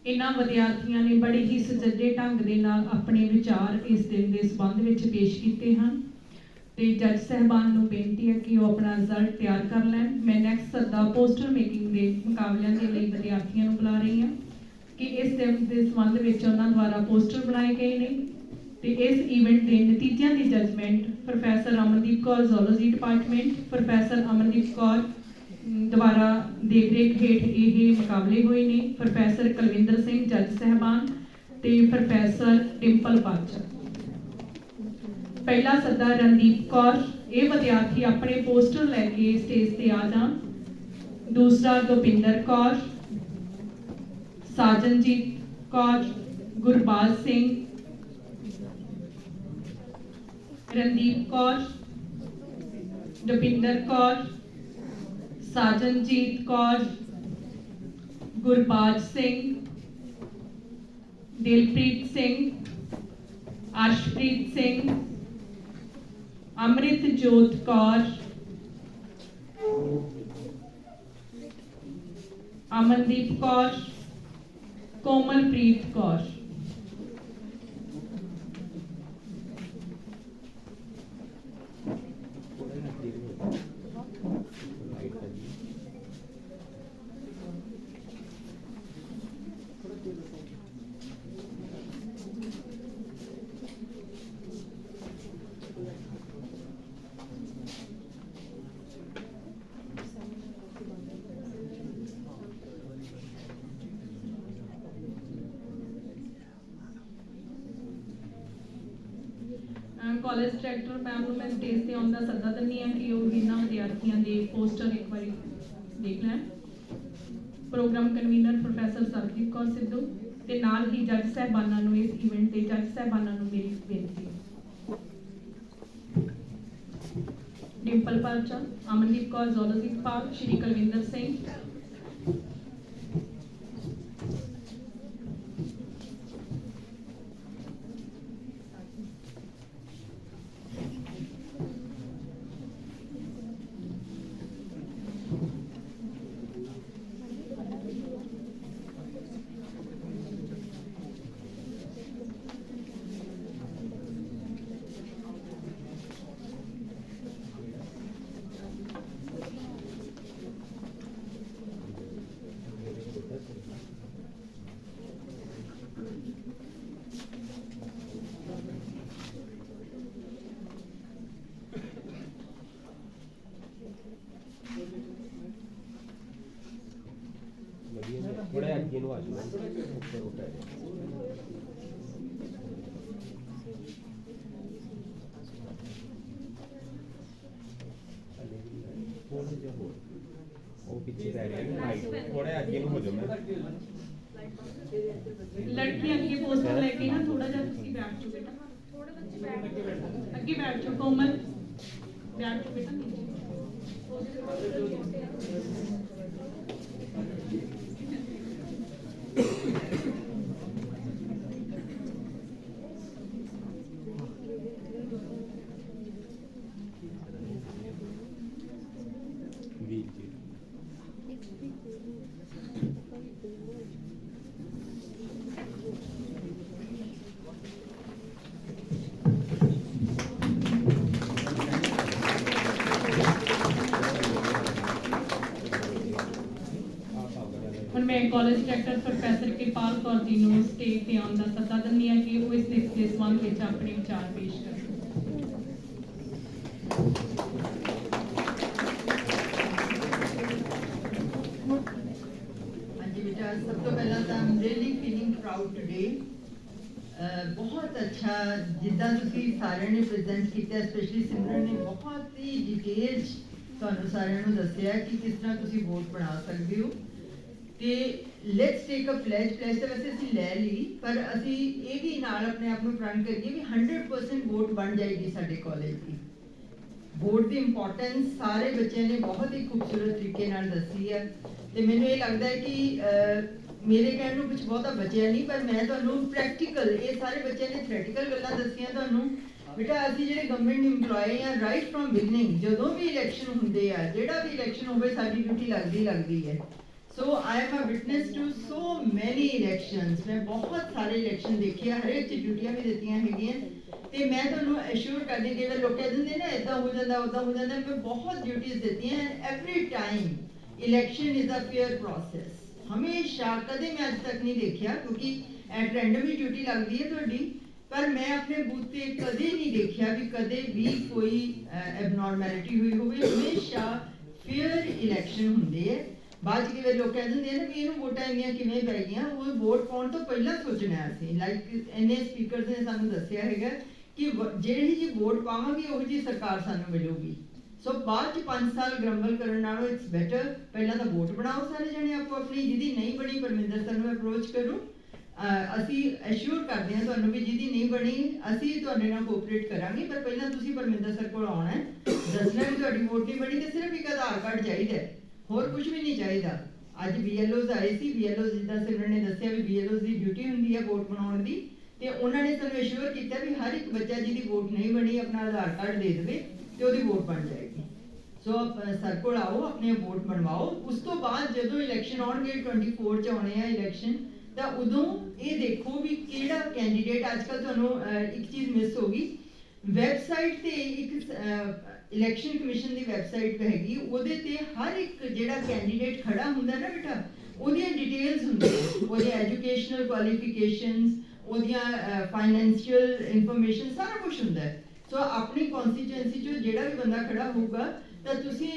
इन्हां विद्यार्थियों ने बड़े ही सुचੱਜੇ ढंग ਦੇ ਨਾਲ ਆਪਣੇ ਵਿਚਾਰ ਇਸ ਦਿਨ ਦੇ ਸੰਬੰਧ ਵਿੱਚ ਪੇਸ਼ ਕੀਤੇ ਹਨ ਤੇ ਜੱਜ ਸਾਹਿਬਾਨ ਨੂੰ ਬੇਨਤੀ ਹੈ ਕਿ ਉਹ ਆਪਣਾ ਰਿਜ਼ਲਟ ਤਿਆਰ ਕਰ ਲੈਣ। ਮੈਂ ਨੈਕਸਟ ਸੱਦਾ ਪੋਸਟਰ ਮੇਕਿੰਗ ਦੇ ਮੁਕਾਬਲਿਆਂ ਦੇ ਲਈ ਵਿਦਿਆਰਥੀਆਂ ਨੂੰ ਬੁਲਾ ਰਹੀ ਹਾਂ ਕਿ ਇਸ ਦਿਨ ਦੇ ਸੰਬੰਧ ਵਿੱਚ ਉਹਨਾਂ ਦੁਆਰਾ ਪੋਸਟਰ ਬਣਾਏ ਗਏ ਨੇ ਤੇ ਇਸ ਇਵੈਂਟ ਦੇ ਨਤੀਜਿਆਂ ਦੀ judgement professor Amandeep Kaur zoology department professor Amandeep Kaur ਦੁਆਰਾ ਦੇਖਰੇਖ ਹੇਠ ਇਹ ਮੁਕਾਬਲੇ ਹੋਏ ਨੇ। ਪ੍ਰੋਫੈਸਰ ਕੁਲਵਿੰਦਰ ਸਿੰਘ ਜੱਜ ਸਾਹਿਬਾਨ ਤੇ ਪ੍ਰੋਫੈਸਰ ਡਿੰਪਲ ਪਾਚਾ। ਪਹਿਲਾ ਸੱਦਾ ਰਣਦੀਪ ਕੌਰ, ਇਹ ਵਿਦਿਆਰਥੀ ਆਪਣੇ ਪੋਸਟਰ ਲੈ ਕੇ ਸਟੇਜ ਤੇ ਆ ਜਾਣ। ਦੂਸਰਾ Gopinder Kaur, Sajanjeet Kaur, Gurbaj Singh, Randeep Kaur, Jopinder Kaur, Sajanjeet Kaur, Gurbaj Singh, Dilpreet Singh, Arshpreet Singh, Amritjot Kaur, Amandeep Kaur, Komalpreet Kaur. College director ma'am ਨੂੰ ਮੈਂ ਸਟੇਜ ਤੇ ਆਉਣ ਦਾ ਸੱਦਾ ਦਿੰਦੀ ਹਾਂ ਕਿ ਉਹ ਇਹਨਾਂ ਵਿਦਿਆਰਥੀਆਂ ਦੇ ਪੋਸਟਰ ਇੱਕ ਵਾਰੀ ਦੇਖ ਲੈਣ। Program convener professor Sarabjit Kaur Sidhu ਤੇ ਨਾਲ ਹੀ ਜੱਜ ਸਾਹਿਬਾਨਾਂ ਨੂੰ ਇਸ ਇਵੈਂਟ ਦੇ ਜੱਜ ਸਾਹਿਬਾਨਾਂ ਨੂੰ ਮੇਰੀ ਬੇਨਤੀ ਹੈ। ਡਿੰਪਲ ਪਾਲਚਾ, ਅਮਨਦੀਪ ਕੌਰ ਜ਼ੂਲॉजी ਵਿਭਾਗ, ਸ਼੍ਰੀ ਕੁਲਵਿੰਦਰ ਸਿੰਘ, थोड़ा आगे नु आ जाओ ऊपर उठा वो पीछे रह रहे हैं लाइट थोड़ा आगे नु हो जाओ मैं लड़की अगे पोस्टर लेके ना थोड़ा जा तुसी बैठ जाओ बेटा, थोड़ा बच्चे अगे बैठ जाओ। कोमल बैठ जाओ बेटा नीचे। मैं कॉलेज डायरैक्टर प्रोफैसर कृपाल कौर जी ਨੂੰ ਸਟੇਜ ਤੇ ਆਉਣ ਦਾ ਸੱਦਾ ਦਿੰਦੀ ਹਾਂ ਕਿ ਉਹ ਇਸ ਦੇ ਸੰਬੰਧ ਵਿੱਚ ਆਪਣੇ ਵਿਚਾਰ ਪੇਸ਼ ਕਰਨ। ਹਾਂਜੀ ਬੇਟਾ, ਸਭ ਤੋਂ ਪਹਿਲਾਂ ਤਾਂ ਆਮ ਰੀਅਲੀ ਫੀਲਿੰਗ ਪ੍ਰਾਊਡ ਟੁਡੇ। ਬਹੁਤ ਅੱਛਾ ਜਿੱਦਾਂ ਤੁਸੀਂ ਸਾਰਿਆਂ ਨੇ ਪ੍ਰੈਜ਼ੈਂਟ ਕੀਤਾ, ਸਪੈਸ਼ਲੀ ਸਿਮਰਨ ਨੇ ਬਹੁਤ ਹੀ ਡਿਟੇਲ ਤੁਹਾਨੂੰ ਸਾਰਿਆਂ ਨੂੰ ਦੱਸਿਆ ਕਿ ਕਿਸ ਤਰ੍ਹਾਂ ਤੁਸੀਂ ਵੋਟ ਬਣਾ ਸਕਦੇ ਹੋ। ਤੇ ਲੈਟਸ ਟੇਕ ਅ ਪਲੇਜ ਤਾਂ ਵੈਸੇ ਅਸੀਂ ਲੈ ਲਈ, ਪਰ ਅਸੀਂ ਇਹ ਵੀ ਨਾਲ ਆਪਣੇ ਆਪ ਨੂੰ ਪ੍ਰਣ ਕਰੀਏ ਵੀ 100% ਵੋਟ ਬਣ ਜਾਏਗੀ ਸਾਡੇ ਕਾਲਜ ਦੀ। ਵੋਟ ਦੀ ਇੰਪੋਰਟੈਂਸ ਸਾਰੇ ਬੱਚਿਆਂ ਨੇ ਬਹੁਤ ਹੀ ਖੂਬਸੂਰਤ ਤਰੀਕੇ ਨਾਲ ਦੱਸੀ ਹੈ ਤੇ ਮੈਨੂੰ ਇਹ ਲੱਗਦਾ ਹੈ ਕਿ ਮੇਰੇ ਕਹਿਣ ਨੂੰ ਕੁਝ ਬਹੁਤਾ ਬਚਿਆ ਨਹੀਂ, ਪਰ ਮੈਂ ਤੁਹਾਨੂੰ ਪ੍ਰੈਕਟੀਕਲ, ਇਹ ਸਾਰੇ ਬੱਚਿਆਂ ਨੇ ਥਿਓਰੈਟੀਕਲ ਗੱਲਾਂ ਦੱਸੀਆਂ ਤੁਹਾਨੂੰ। ਬੇਟਾ ਅਸੀਂ ਜਿਹੜੇ ਗਵਰਨਮੈਂਟ ਇੰਪਲੋਈ ਆ, ਰਾਈਟ ਫਰੋਮ ਬਿਗਨਿੰਗ, ਜਦੋਂ ਵੀ ਇਲੈਕਸ਼ਨ ਹੁੰਦੇ ਆ, ਜਿਹੜਾ ਵੀ ਇਲੈਕਸ਼ਨ ਹੋਵੇ, ਸਾਡੀ ਡਿਊਟੀ ਲੱਗਦੀ ਹੈ। So I am a witness to so many elections. ਮੈਂ ਬਹੁਤ ਸਾਰੇ ਇਲੈਕਸ਼ਨ ਦੇਖੇ ਆ, ਹਰੇਕ 'ਚ ਡਿਊਟੀਆਂ ਵੀ ਦਿੱਤੀਆਂ ਹੈਗੀਆਂ ਤੇ ਮੈਂ ਤੁਹਾਨੂੰ ਐਸ਼ੋਰ ਕਰਦੀ, ਕਈ ਲੋਕ ਕਹਿ ਦਿੰਦੇ ਨਾ ਇੱਦਾਂ ਹੋ ਜਾਂਦਾ ਉੱਦਾਂ ਹੋ ਜਾਂਦਾ, ਮੈਂ ਬਹੁਤ ਡਿਊਟੀਜ਼ ਦਿੱਤੀਆਂ। Every time election is a fair process. ਹਮੇਸ਼ਾ ਕਦੇ ਮੈਂ ਅੱਜ ਤੱਕ ਨਹੀਂ ਦੇਖਿਆ, ਕਿਉਂਕਿ ਐਟ ਰੈਂਡਮ ਹੀ ਡਿਊਟੀ ਲੱਗਦੀ ਹੈ ਤੁਹਾਡੀ, ਪਰ ਮੈਂ ਆਪਣੇ ਬੂਥ ਤੇ ਕਦੇ ਨਹੀਂ ਦੇਖਿਆ ਵੀ ਕਦੇ ਵੀ ਕੋਈ ਐਬਨੋਰਮੈਲਿਟੀ ਹੋਈ ਹੋਵੇ। ਹਮੇਸ਼ਾ ਫੇਅਰ ਇਲੈਕਸ਼ਨ ਹੁੰਦੇ ਹੈ। ਬਾਅਦ ਕਈ ਵਾਰ ਲੋਕ ਕਹਿ ਦਿੰਦੇ ਨੇ ਵੀ ਇਹਨੂੰ ਵੋਟਾਂ ਇੰਨੀਆਂ ਕਿਵੇਂ ਪੈ ਗਈਆਂ। ਉਹ ਵੋਟ ਪਾਉਣ ਤੋਂ ਪਹਿਲਾਂ ਸੋਚਣਾ ਸੀ। ਲਾਈਕ ਇੰਨੇ ਸਪੀਕਰਸ ਨੇ ਸਾਨੂੰ ਦੱਸਿਆ ਹੈਗਾ ਕਿ ਜਿਹੜੀ ਜੀ ਵੋਟ ਪਾਵਾਂਗੇ ਉਹ ਜੀ ਸਰਕਾਰ ਸਾਨੂੰ ਮਿਲੂਗੀ। ਸੋ ਬਾਅਦ 'ਚ 5 ਸਾਲ ਗਰੰਬਲ ਕਰਨ ਨਾਲੋਂ ਇਟਸ ਬੈਟਰ ਪਹਿਲਾਂ ਤਾਂ ਵੋਟ ਬਣਾਓ ਸਾਰੇ ਜਣੇ ਆਪੋ ਆਪਣੀ। ਜਿਹਦੀ ਨਹੀਂ ਬਣੀ ਪਰਮਿੰਦਰ ਸਰ ਨੂੰ ਅਪਰੋਚ ਕਰੋ। ਅਸੀਂ ਐਸ਼ੋਰ ਕਰਦੇ ਹਾਂ ਤੁਹਾਨੂੰ ਵੀ ਜਿਹਦੀ ਨਹੀਂ ਬਣੀ ਅਸੀਂ ਤੁਹਾਡੇ ਨਾਲ ਕੋਆਪਰੇਟ ਕਰਾਂਗੇ, ਪਰ ਪਹਿਲਾਂ ਤੁਸੀਂ ਪਰਮਿੰਦਰ ਸਰ ਕੋਲ ਆਉਣਾ ਹੈ, ਦੱਸਣਾ ਵੀ ਤੁਹਾਡੀ ਵੋਟ ਨਹੀਂ ਬਣੀ ਤੇ ਸਿਰਫ ਇੱਕ ਆਧਾਰ ਕਾਰਡ ਚਾਹੀਦਾ, ਹੋਰ ਕੁਝ ਵੀ ਨਹੀਂ ਚਾਹੀਦਾ। ਅੱਜ BLOs ਆਏ ਸੀ, BLOs ਜਿੱਦਾਂ ਸਿਮਰਨ ਨੇ ਦੱਸਿਆ ਵੀ BLOs ਦੀ ਡਿਊਟੀ ਹੁੰਦੀ ਹੈ ਵੋਟ ਬਣਾਉਣ ਦੀ, ਤੇ ਉਹਨਾਂ ਨੇ ਸਾਨੂੰ ਐਸ਼ੋਰ ਕੀਤਾ ਵੀ ਹਰ ਇੱਕ ਬੱਚਾ ਜਿਹਦੀ ਵੋਟ ਨਹੀਂ ਬਣੀ ਆਪਣਾ ਆਧਾਰ ਕਾਰਡ ਦੇ ਦੇਵੇ ਤੇ ਉਹਦੀ ਵੋਟ ਬਣ ਜਾਏਗੀ। ਸੋ ਸਰ ਕੋਲ ਆਓ, ਆਪਣੇ ਵੋਟ ਬਣਵਾਓ। ਉਸ ਤੋਂ ਬਾਅਦ ਜਦੋਂ ਇਲੈਕਸ਼ਨ ਆਉਣਗੇ 24 'ਚ ਆਉਣੇ ਆ ਇਲੈਕਸ਼ਨ, ਤਾਂ ਉਦੋਂ ਇਹ ਦੇਖੋ ਵੀ ਕਿਹੜਾ ਕੈਂਡੀਡੇਟ। ਅੱਜ ਕੱਲ੍ਹ ਤੁਹਾਨੂੰ ਇੱਕ ਚੀਜ਼ ਮਿਸ ਹੋ ਗਈ, ਵੈਬਸਾਈਟ ਤੇ ਇੱਕ ਇਲੈਕਸ਼ਨ ਕਮਿਸ਼ਨ ਦੀ ਵੈਬਸਾਈਟ ਹੈਗੀ, ਉਹਦੇ ਤੇ ਹਰ ਇੱਕ ਜਿਹੜਾ ਕੈਂਡੀਡੇਟ ਖੜਾ ਹੁੰਦਾ ਨਾ ਬੇਟਾ, ਉਹਦੀਆਂ ਡਿਟੇਲਸ ਹੁੰਦੀਆਂ, ਉਹਦੇ ਐਜੂਕੇਸ਼ਨਲ ਕੁਆਲੀਫਿਕੇਸ਼ਨਸ, ਉਹਦੀਆਂ ਫਾਈਨੈਂਸ਼ੀਅਲ ਇਨਫੋਰਮੇਸ਼ਨ, ਸਾਰਾ ਕੁਝ ਹੁੰਦਾ ਹੈ। ਸੋ ਆਪਣੀ ਕੌਂਸਟੀਚੁਐਂਸੀ 'ਚੋਂ ਜਿਹੜਾ ਵੀ ਬੰਦਾ ਖੜਾ ਹੋਊਗਾ ਤਾਂ ਤੁਸੀਂ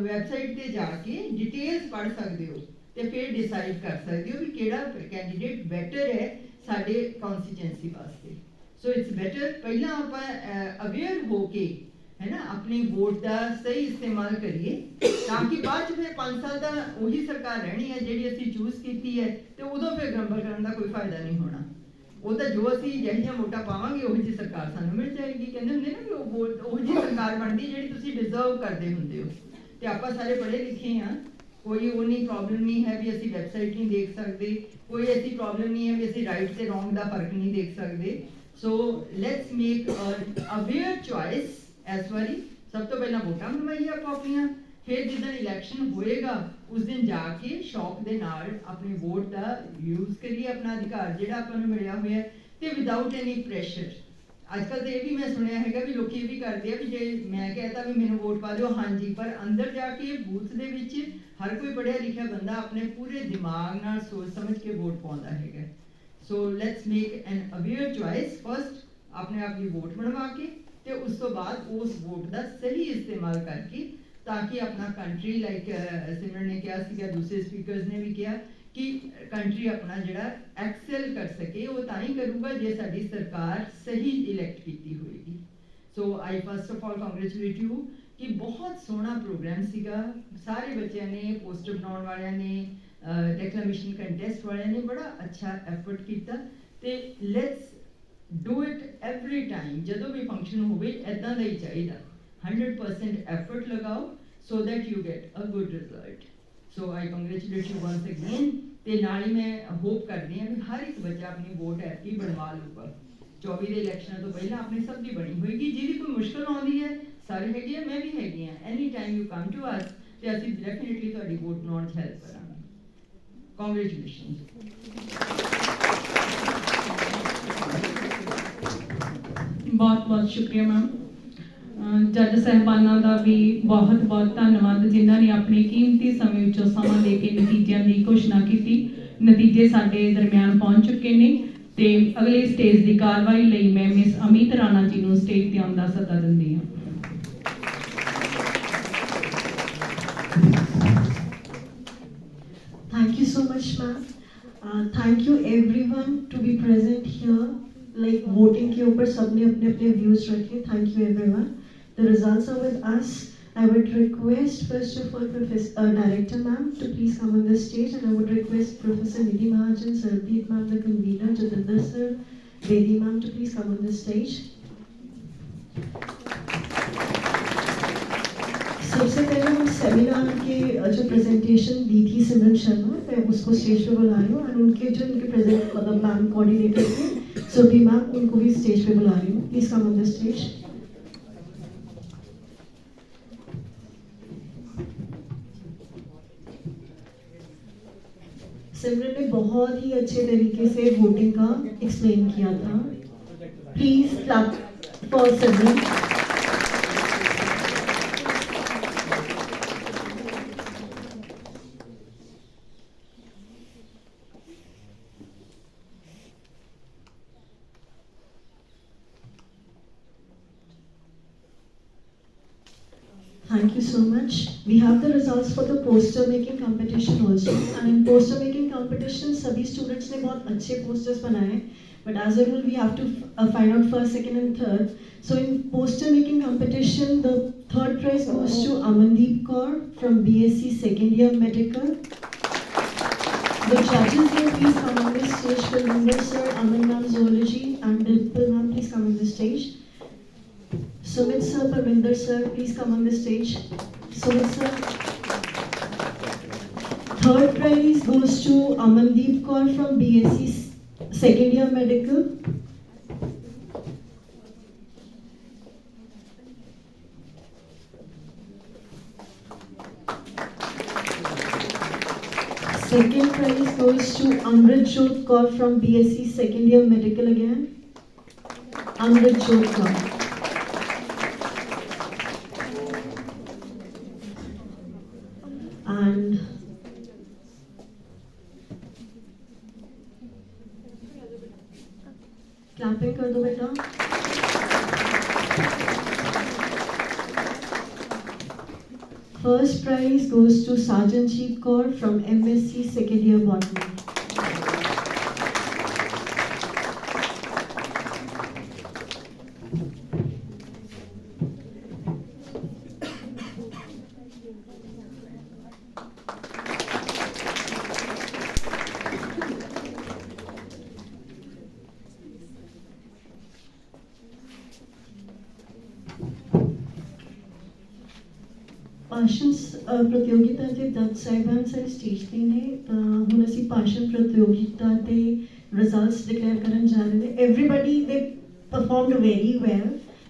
ਵੈਬਸਾਈਟ ਤੇ ਜਾ ਕੇ ਡਿਟੇਲਸ ਪੜ੍ਹ ਸਕਦੇ ਹੋ ਤੇ ਫਿਰ ਡਿਸਾਈਡ ਕਰ ਸਕਦੇ ਹੋ ਵੀ ਕਿਹੜਾ ਕੈਂਡੀਡੇਟ ਬੈਟਰ ਹੈ ਸਾਡੇ ਕੌਂਸਟੀਚੁਐਂਸੀ ਵਾਸਤੇ। ਸੋ ਇਟਸ ਬੈਟਰ ਪਹਿਲਾਂ ਆਪਾਂ ਅਵੇਅਰ ਹੋ ਕੇ है ना अपनी वोट का सही इस्तेमाल करिए, ताकि बाद फिर 5 साल का वही सरकार रहनी है जी असी चूज की है, तो उदों फिर गंबल करने का कोई फायदा नहीं होना। वो तो जो असी जहिया वोटा पावांगे वही जी सरकार सानू मिल जाएगी। कहते होंगे ना कि वोट वही जी सरकार बनती जी तुसी डिजर्व करते होंगे हो। तो आप सारे पढ़े लिखे हाँ, कोई वो नहीं प्रॉब्लम नहीं है भी असी वैबसाइट नहीं देख सकते, कोई ऐसी प्रॉब्लम नहीं है भी असी राइट से रॉन्ग का फर्क नहीं देख सकते। सो लैट्स मेक अवेयर चॉइस। इस बारी सब तो पहला वोटां बनवाइए आप अपनियां, फिर जिस दिन इलैक्शन होएगा उस दिन जाके शौक दे नाल अपने वोट का यूज करिए, अपना अधिकार जिहड़ा आपां नूं मिलिया होया ते विदाउट एनी प्रेशर। अजकल तो ये भी मैं सुनिया है भी लोग ये भी करते हैं भी जे मैं कहता भी मैनूं वोट पा दो हाँ जी, पर अंदर जाके बूथ दे विच हर कोई पढ़िया लिखिया बंदा अपने पूरे दिमाग नाल सोच समझ के वोट पाउंदा हैगा। So let's make an aware choice. First अपने आप की वोट बनवा के ਤੇ ਉਸ ਤੋਂ ਬਾਅਦ ਉਸ ਵੋਟ ਦਾ ਸਹੀ ਇਸਤੇਮਾਲ ਕਰਕੇ ਤਾਂ ਕਿ ਆਪਣਾ ਕੰਟਰੀ ਲਾਈਕ ਸਿਮਰਨ ਨੇ ਕਿਹਾ ਸੀਗਾ, ਦੂਸਰੇ ਸਪੀਕਰਸ ਨੇ ਵੀ ਕਿਹਾ ਕਿ ਕੰਟਰੀ ਆਪਣਾ ਜਿਹੜਾ ਐਕਸੈਲ ਕਰ ਸਕੇ। ਉਹ ਤਾਂ ਹੀ ਕਰੂਗਾ ਜੇ ਸਾਡੀ ਸਰਕਾਰ ਸਹੀ ਇਲੈਕਟ ਕੀਤੀ ਹੋਏਗੀ। So I first of all congratulate you ਕਿ ਬਹੁਤ ਸੋਹਣਾ ਪ੍ਰੋਗਰਾਮ ਸੀਗਾ। ਸਾਰੇ ਬੱਚਿਆਂ ਨੇ, ਪੋਸਟਰ ਬਣਾਉਣ ਵਾਲਿਆਂ ਨੇ, ਡੈਕਲੇਮੇਸ਼ਨ ਕੰਟੈਸਟ ਵਾਲਿਆਂ ਨੇ ਬੜਾ ਅੱਛਾ ਐਫਰਟ ਕੀਤਾ ਤੇ let's do it every time। ਜਦੋਂ ਵੀ ਫੰਕਸ਼ਨ ਹੋਵੇ ਇਦਾਂ ਦਾ ਹੀ ਚਾਹੀਦਾ, 100% ਐਫਰਟ ਲਗਾਓ so that you get a good result। so I congratulate you once again ਤੇ ਨਾਲ ਹੀ ਮੈਂ ਹੋਪ ਕਰਦੀ ਹਾਂ ਵੀ ਹਰ ਇੱਕ ਬੱਚਾ ਆਪਣੀ ਵੋਟ ਐਪੀ ਬਣਵਾ ਲੂਗਾ। 24 ਦੇ ਇਲੈਕਸ਼ਨਾਂ ਤੋਂ ਪਹਿਲਾਂ ਆਪਣੀ ਸਭ ਦੀ ਬਣੀ ਹੋਏਗੀ। ਜਿਹਦੀ ਕੋਈ ਮੁਸ਼ਕਲ ਆਉਂਦੀ ਹੈ ਸਾਰੇ ਹੈਗੇ ਆ, ਮੈਂ ਵੀ ਹੈਗੀ ਆ, any time you come to us ਤੇ ਅਸੀਂ ਡੈਫੀਨਿਟਲੀ ਤੁਹਾਡੀ ਵੋਟ ਬਣਾਉਣ 'ਚ ਹੈਲਪ ਕਰਾਂਗੇ। ਕੰਗ੍ਰੈਚੁਲੇਸ਼ਨ। बहुत बहुत शुक्रिया मैम। जज साहबाना का भी बहुत बहुत धन्यवाद जिन्होंने अपने कीमती समय विचों समा लेके नतीजों की घोषणा की। ਨਤੀਜੇ ਸਾਡੇ ਦਰਮਿਆਨ ਪਹੁੰਚ ਚੁੱਕੇ ਨੇ ਤੇ ਅਗਲੇ ਸਟੇਜ ਦੀ ਕਾਰਵਾਈ ਲਈ ਮੈਂ ਮਿਸ ਅਮਿਤ ਰਾਣਾ ਜੀ ਨੂੰ ਸਟੇਜ ਤੇ ਆਉਣ ਦਾ ਸੱਦਾ ਦਿੰਦੀ ਹਾਂ। Thank you so much, ma'am. Thank you everyone to be present here. Like voting के ऊपर सबने अपने अपने views रखे. Thank you everyone. The results are with us. I would request first of all Professor Director ma'am to please come on the stage, and I would request Professor Nidhi Mahajan, Sardeep ma'am, the convener, Jatinder sir, Bedi ma'am to please come on the stage. सबसे पहले हम seminar के जो presentation दी थी सिमरन शर्मा, मैं उसको stage पे बुला रही हूँ, और उनके जो उनके प्रेजेंट मतलब मैम कोऑर्डिनेटर थे सुरभि मैम, उनको भी स्टेज पे बुला रही हूँ। Please come on the stage. Simran ने बहुत ही अच्छे तरीके से वोटिंग का एक्सप्लेन किया था। Please clap for Simran. Thank you so much. We have the results for the poster making competition also. And in poster making competition, सभी students ने बहुत अच्छे posters बनाए. But as a rule, we have to find out first, second, and third. So in poster making competition, the third prize goes to Amandeep Kaur from BSc second year medical. The judges here, please come on the stage. Kulwinder sir, Aman ma'am zoology, and Dimple ma'am, please come on the stage. Sumit sir, Parminder sir, please come on the stage. Sumit sir. Third prize goes to Amandeep Kaur from BSc second year medical. Second prize goes to Amrit Jyot Kaur from BSc second year medical again. Amrit Jyot Kaur. And clapping कर दो बेटा। First prize goes to Sarjanjeet Kaur from MSc second year botany. ਭਾਸ਼ਣ ਪ੍ਰਤੀਯੋਗਿਤਾ ਦੇ ਜੱਜ ਸਾਹਿਬਾਨ ਸਾਰੇ stage ਤੇ ਨੇ, ਤਾਂ ਹੁਣ ਅਸੀਂ ਭਾਸ਼ਣ ਪ੍ਰਤੀਯੋਗਿਤਾ ਦੇ ਰਿਜ਼ਲਟਸ ਡਿਕਲੇਅਰ ਕਰਨ ਜਾ ਰਹੇ ਨੇ। Everybody they performed very well,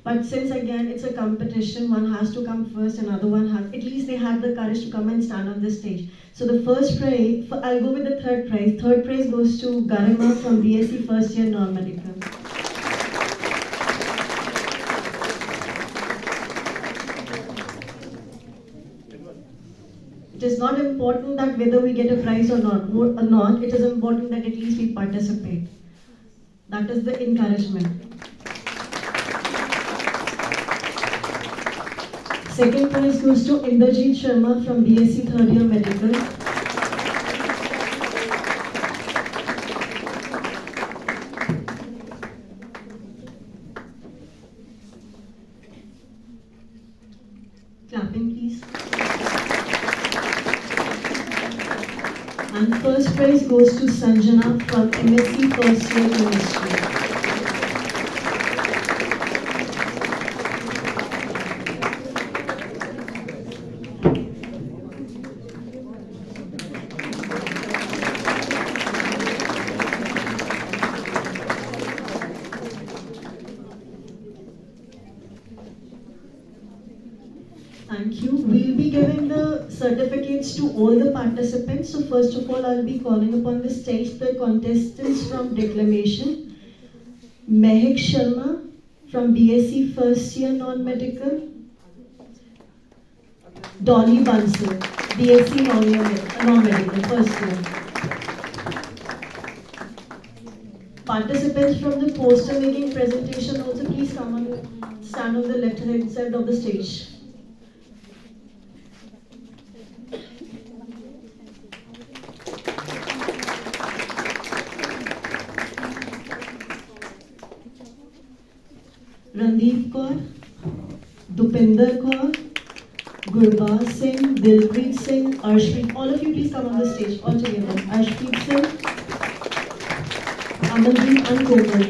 but since again it's a competition, one has to come first, another one has, at least they had the courage to come and stand on the stage. So the first prize, I'll go with the third prize. Third prize goes to Garima from BSc first year non-medical. It is not important that whether we get a prize or not. It is important that at least we participate. That is the encouragement. Second prize goes to Inderjeet Sharma from BSc third year medical. Clapping please. And first prize goes to Sanjana from MSc first year chemistry. Thank you. We'll be giving the certificates to all the participants. So first of all, I'll be calling upon the stage the contestants from declamation. Mehak Sharma from BSc first year non-medical. Dolly Bansal, BSc non-medical first year. Participants from the poster making presentation also please come on, stand on the left hand side of the stage. Randeep Kaur, Dupinder Kaur, Gurbaz Singh, Dilpreet Singh, Arshpreet. All of you please come on the stage all together. Arshpreet Singh, Amandeep and Komal.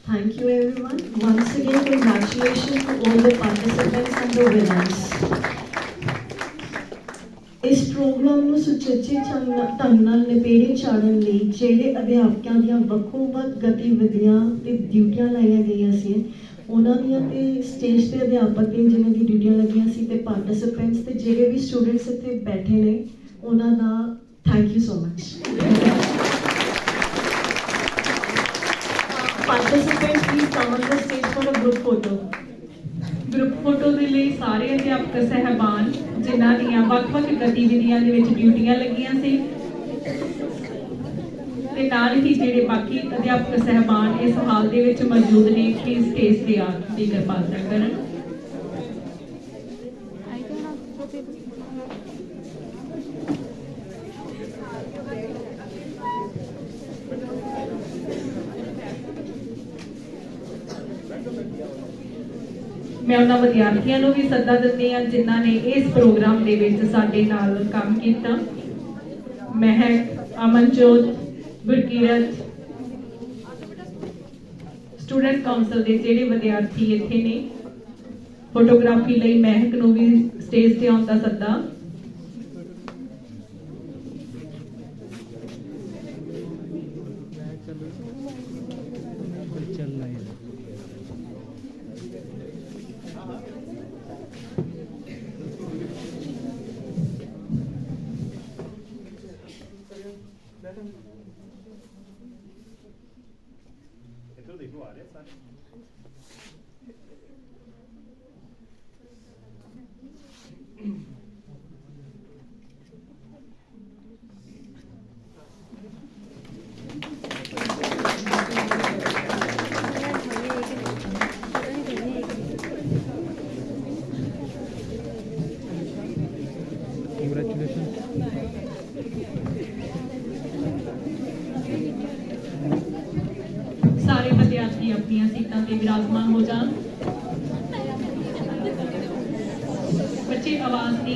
Thank you everyone. Once again, congratulations to all the participants and the winners. ਇਸ programme ਨੂੰ ਸੁਚੱਜੇ ਢੰਗ ਨਾਲ ਨਿਬੇੜੇ ਚਾੜਨ ਲਈ ਜਿਹੜੇ ਅਧਿਆਪਕਾਂ ਦੀਆਂ ਵੱਖੋ-ਵੱਖ ਗਤੀਵਿਧੀਆਂ ਤੇ ਡਿਊਟੀਆਂ ਲਾਈਆਂ ਗਈਆਂ ਸੀ, ਉਹਨਾਂ ਦੀਆਂ ਤੇ ਸਟੇਜ ਤੇ ਅਧਿਆਪਕ ਦੀਆਂ ਜਿਨ੍ਹਾਂ ਦੀ ਡਿਊਟੀਆਂ ਲੱਗੀਆਂ ਸੀ ਤੇ ਪਾਰਟਿਸਿਪੈਂਟਸ ਤੇ ਜਿਹੜੇ ਵੀ ਸਟੂਡੈਂਟਸ ਇੱਥੇ ਬੈਠੇ ਨੇ, ਉਹਨਾਂ ਦਾ thank you so much. Participants, please come on the stage for a group photo. Group photo ਦੇ ਲਈ ਸਾਰੇ ਅਧਿਆਪਕ ਸਹਿਬਾਨ ਜਿਨ੍ਹਾਂ ਦੀਆਂ ਵੱਖ-ਵੱਖ ਗਤੀਵਿਧੀਆਂ ਦੇ ਵਿੱਚ ਡਿਊਟੀਆਂ ਲੱਗੀਆਂ ਸੀ ਤੇ ਨਾਲ ਹੀ ਜਿਹੜੇ ਬਾਕੀ ਅਧਿਆਪਕ ਸਹਿਬਾਨ ਇਸ ਹਾਲ ਦੇ ਵਿੱਚ ਮੌਜੂਦ ਨੇ, ਪਲੀਜ਼ ਸਟੇਜ ਤੇ ਆ ਕੇ ਕਿਰਪਾਲਤਾ ਕਰਨ। ਮੈਂ ਉਹਨਾਂ ਵਿਦਿਆਰਥੀਆਂ ਨੂੰ ਵੀ ਸੱਦਾ ਦਿੰਦੀ ਹਾਂ ਜਿਨ੍ਹਾਂ ਨੇ ਇਸ ਪ੍ਰੋਗਰਾਮ ਦੇ ਵਿੱਚ ਸਾਡੇ ਨਾਲ ਕੰਮ ਕੀਤਾ। ਮਹਿਕ, ਅਮਨਜੋਤ, ਗੁਰਕੀਰਤ, ਸਟੂਡੈਂਟ ਕਾਉਂਸਲ ਦੇ ਜਿਹੜੇ ਵਿਦਿਆਰਥੀ ਇੱਥੇ ਨੇ। ਫੋਟੋਗ੍ਰਾਫੀ ਲਈ ਮਹਿਕ ਨੂੰ ਵੀ ਸਟੇਜ ਤੇ ਆਉਣ ਦਾ ਸੱਦਾ। ਸਾਰੇ ਵਿਦਿਆਰਥੀ ਆਪਣੀਆਂ ਸੀਟਾਂ ਤੇ ਵਿਰਾਜਮਾਨ ਹੋ ਜਾਣ। ਬੱਚੇ ਆਵਾਜ਼ ਦੀ।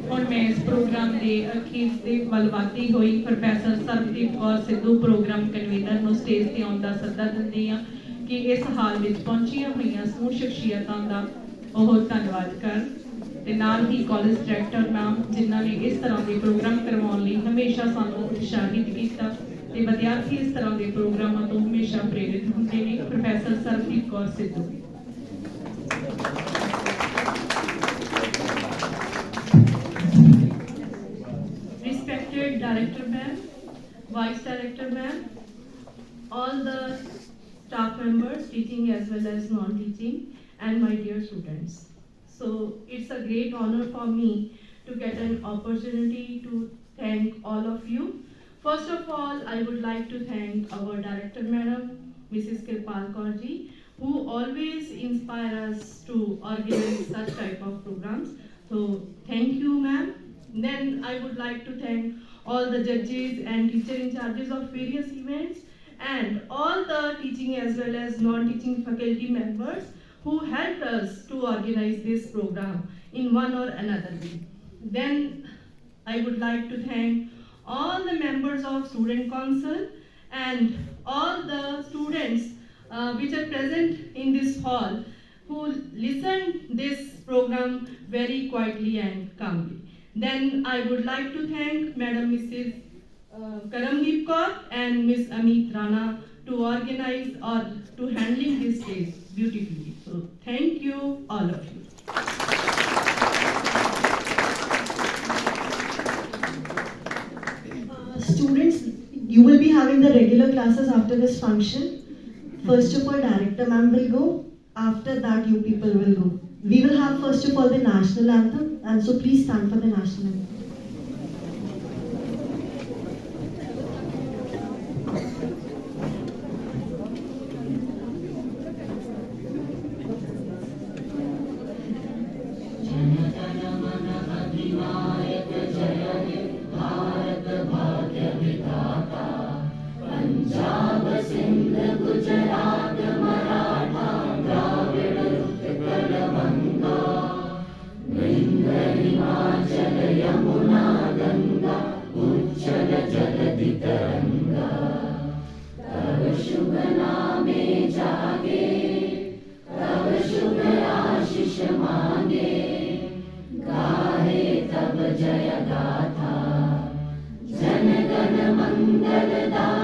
ਹੁਣ ਮੈਂ ਇਸ ਪ੍ਰੋਗਰਾਮ ਦੇ ਅਖੀਰ ਦੇ ਵੱਲ ਵਧਦੀ ਹੋਈ professor Sarabjit Kaur Sidhu program convener ਨੂੰ ਸਟੇਜ ਤੇ ਆਉਣ ਦਾ ਸੱਦਾ ਦਿੰਦੀ ਹਾਂ ਕਿ ਇਸ ਹਾਲ ਵਿੱਚ ਪਹੁੰਚੀਆਂ ਹੋਈਆਂ ਸਮੂਹ ਸ਼ਖਸੀਅਤਾਂ ਦਾ ਉਹ ਧੰਨਵਾਦ ਕਰਨ ਤੇ ਨਾਲ ਹੀ ਕਾਲਜ ਡਾਇਰੈਕਟਰ ਮੈਮ ਜਿਨ੍ਹਾਂ ਨੇ ਇਸ ਤਰ੍ਹਾਂ ਦੇ ਪ੍ਰੋਗਰਾਮ ਕਰਵਾਉਣ ਲਈ ਹਮੇਸ਼ਾ ਸਾਨੂੰ ਉਤਸ਼ਾਹਿਤ ਕੀਤਾ ਤੇ ਵਿਦਿਆਰਥੀ ਇਸ ਤਰ੍ਹਾਂ ਦੇ ਪ੍ਰੋਗਰਾਮਾਂ ਤੋਂ ਹਮੇਸ਼ਾ ਪ੍ਰੇਰਿਤ ਹੁੰਦੇ ਨੇ। Professor Sarabjit Kaur Sidhu. Respected Director Ma'am, Vice Director Ma'am, all the staff members, teaching as well as non-teaching, and my dear students. So it's a great honor for me to get an opportunity to thank all of you. First of all, I would like to thank our Director Madam, Mrs. Kirpal Kaur ji, who always inspire us to organize such type of programs. So thank you, ma'am. Then I would like to thank all the judges and teacher in charges of various events and all the teaching as well as non-teaching faculty members who helped us to organize this program in one or another way. Then I would like to thank all the members of Student Council and all the students which are present in this hall who listened this program very quietly and calmly. Then I would like to thank Madam Mrs. Karamdeep Kaur and Ms. Amit Rana to organize or to handling this case beautifully. So thank you, all of you. Students, you will be having the regular classes after this function. First of all, director ma'am will go. After that, you people will go. We will have first of all the national anthem, and so please stand for the national anthem. जय गाथा जन गण मंगल दा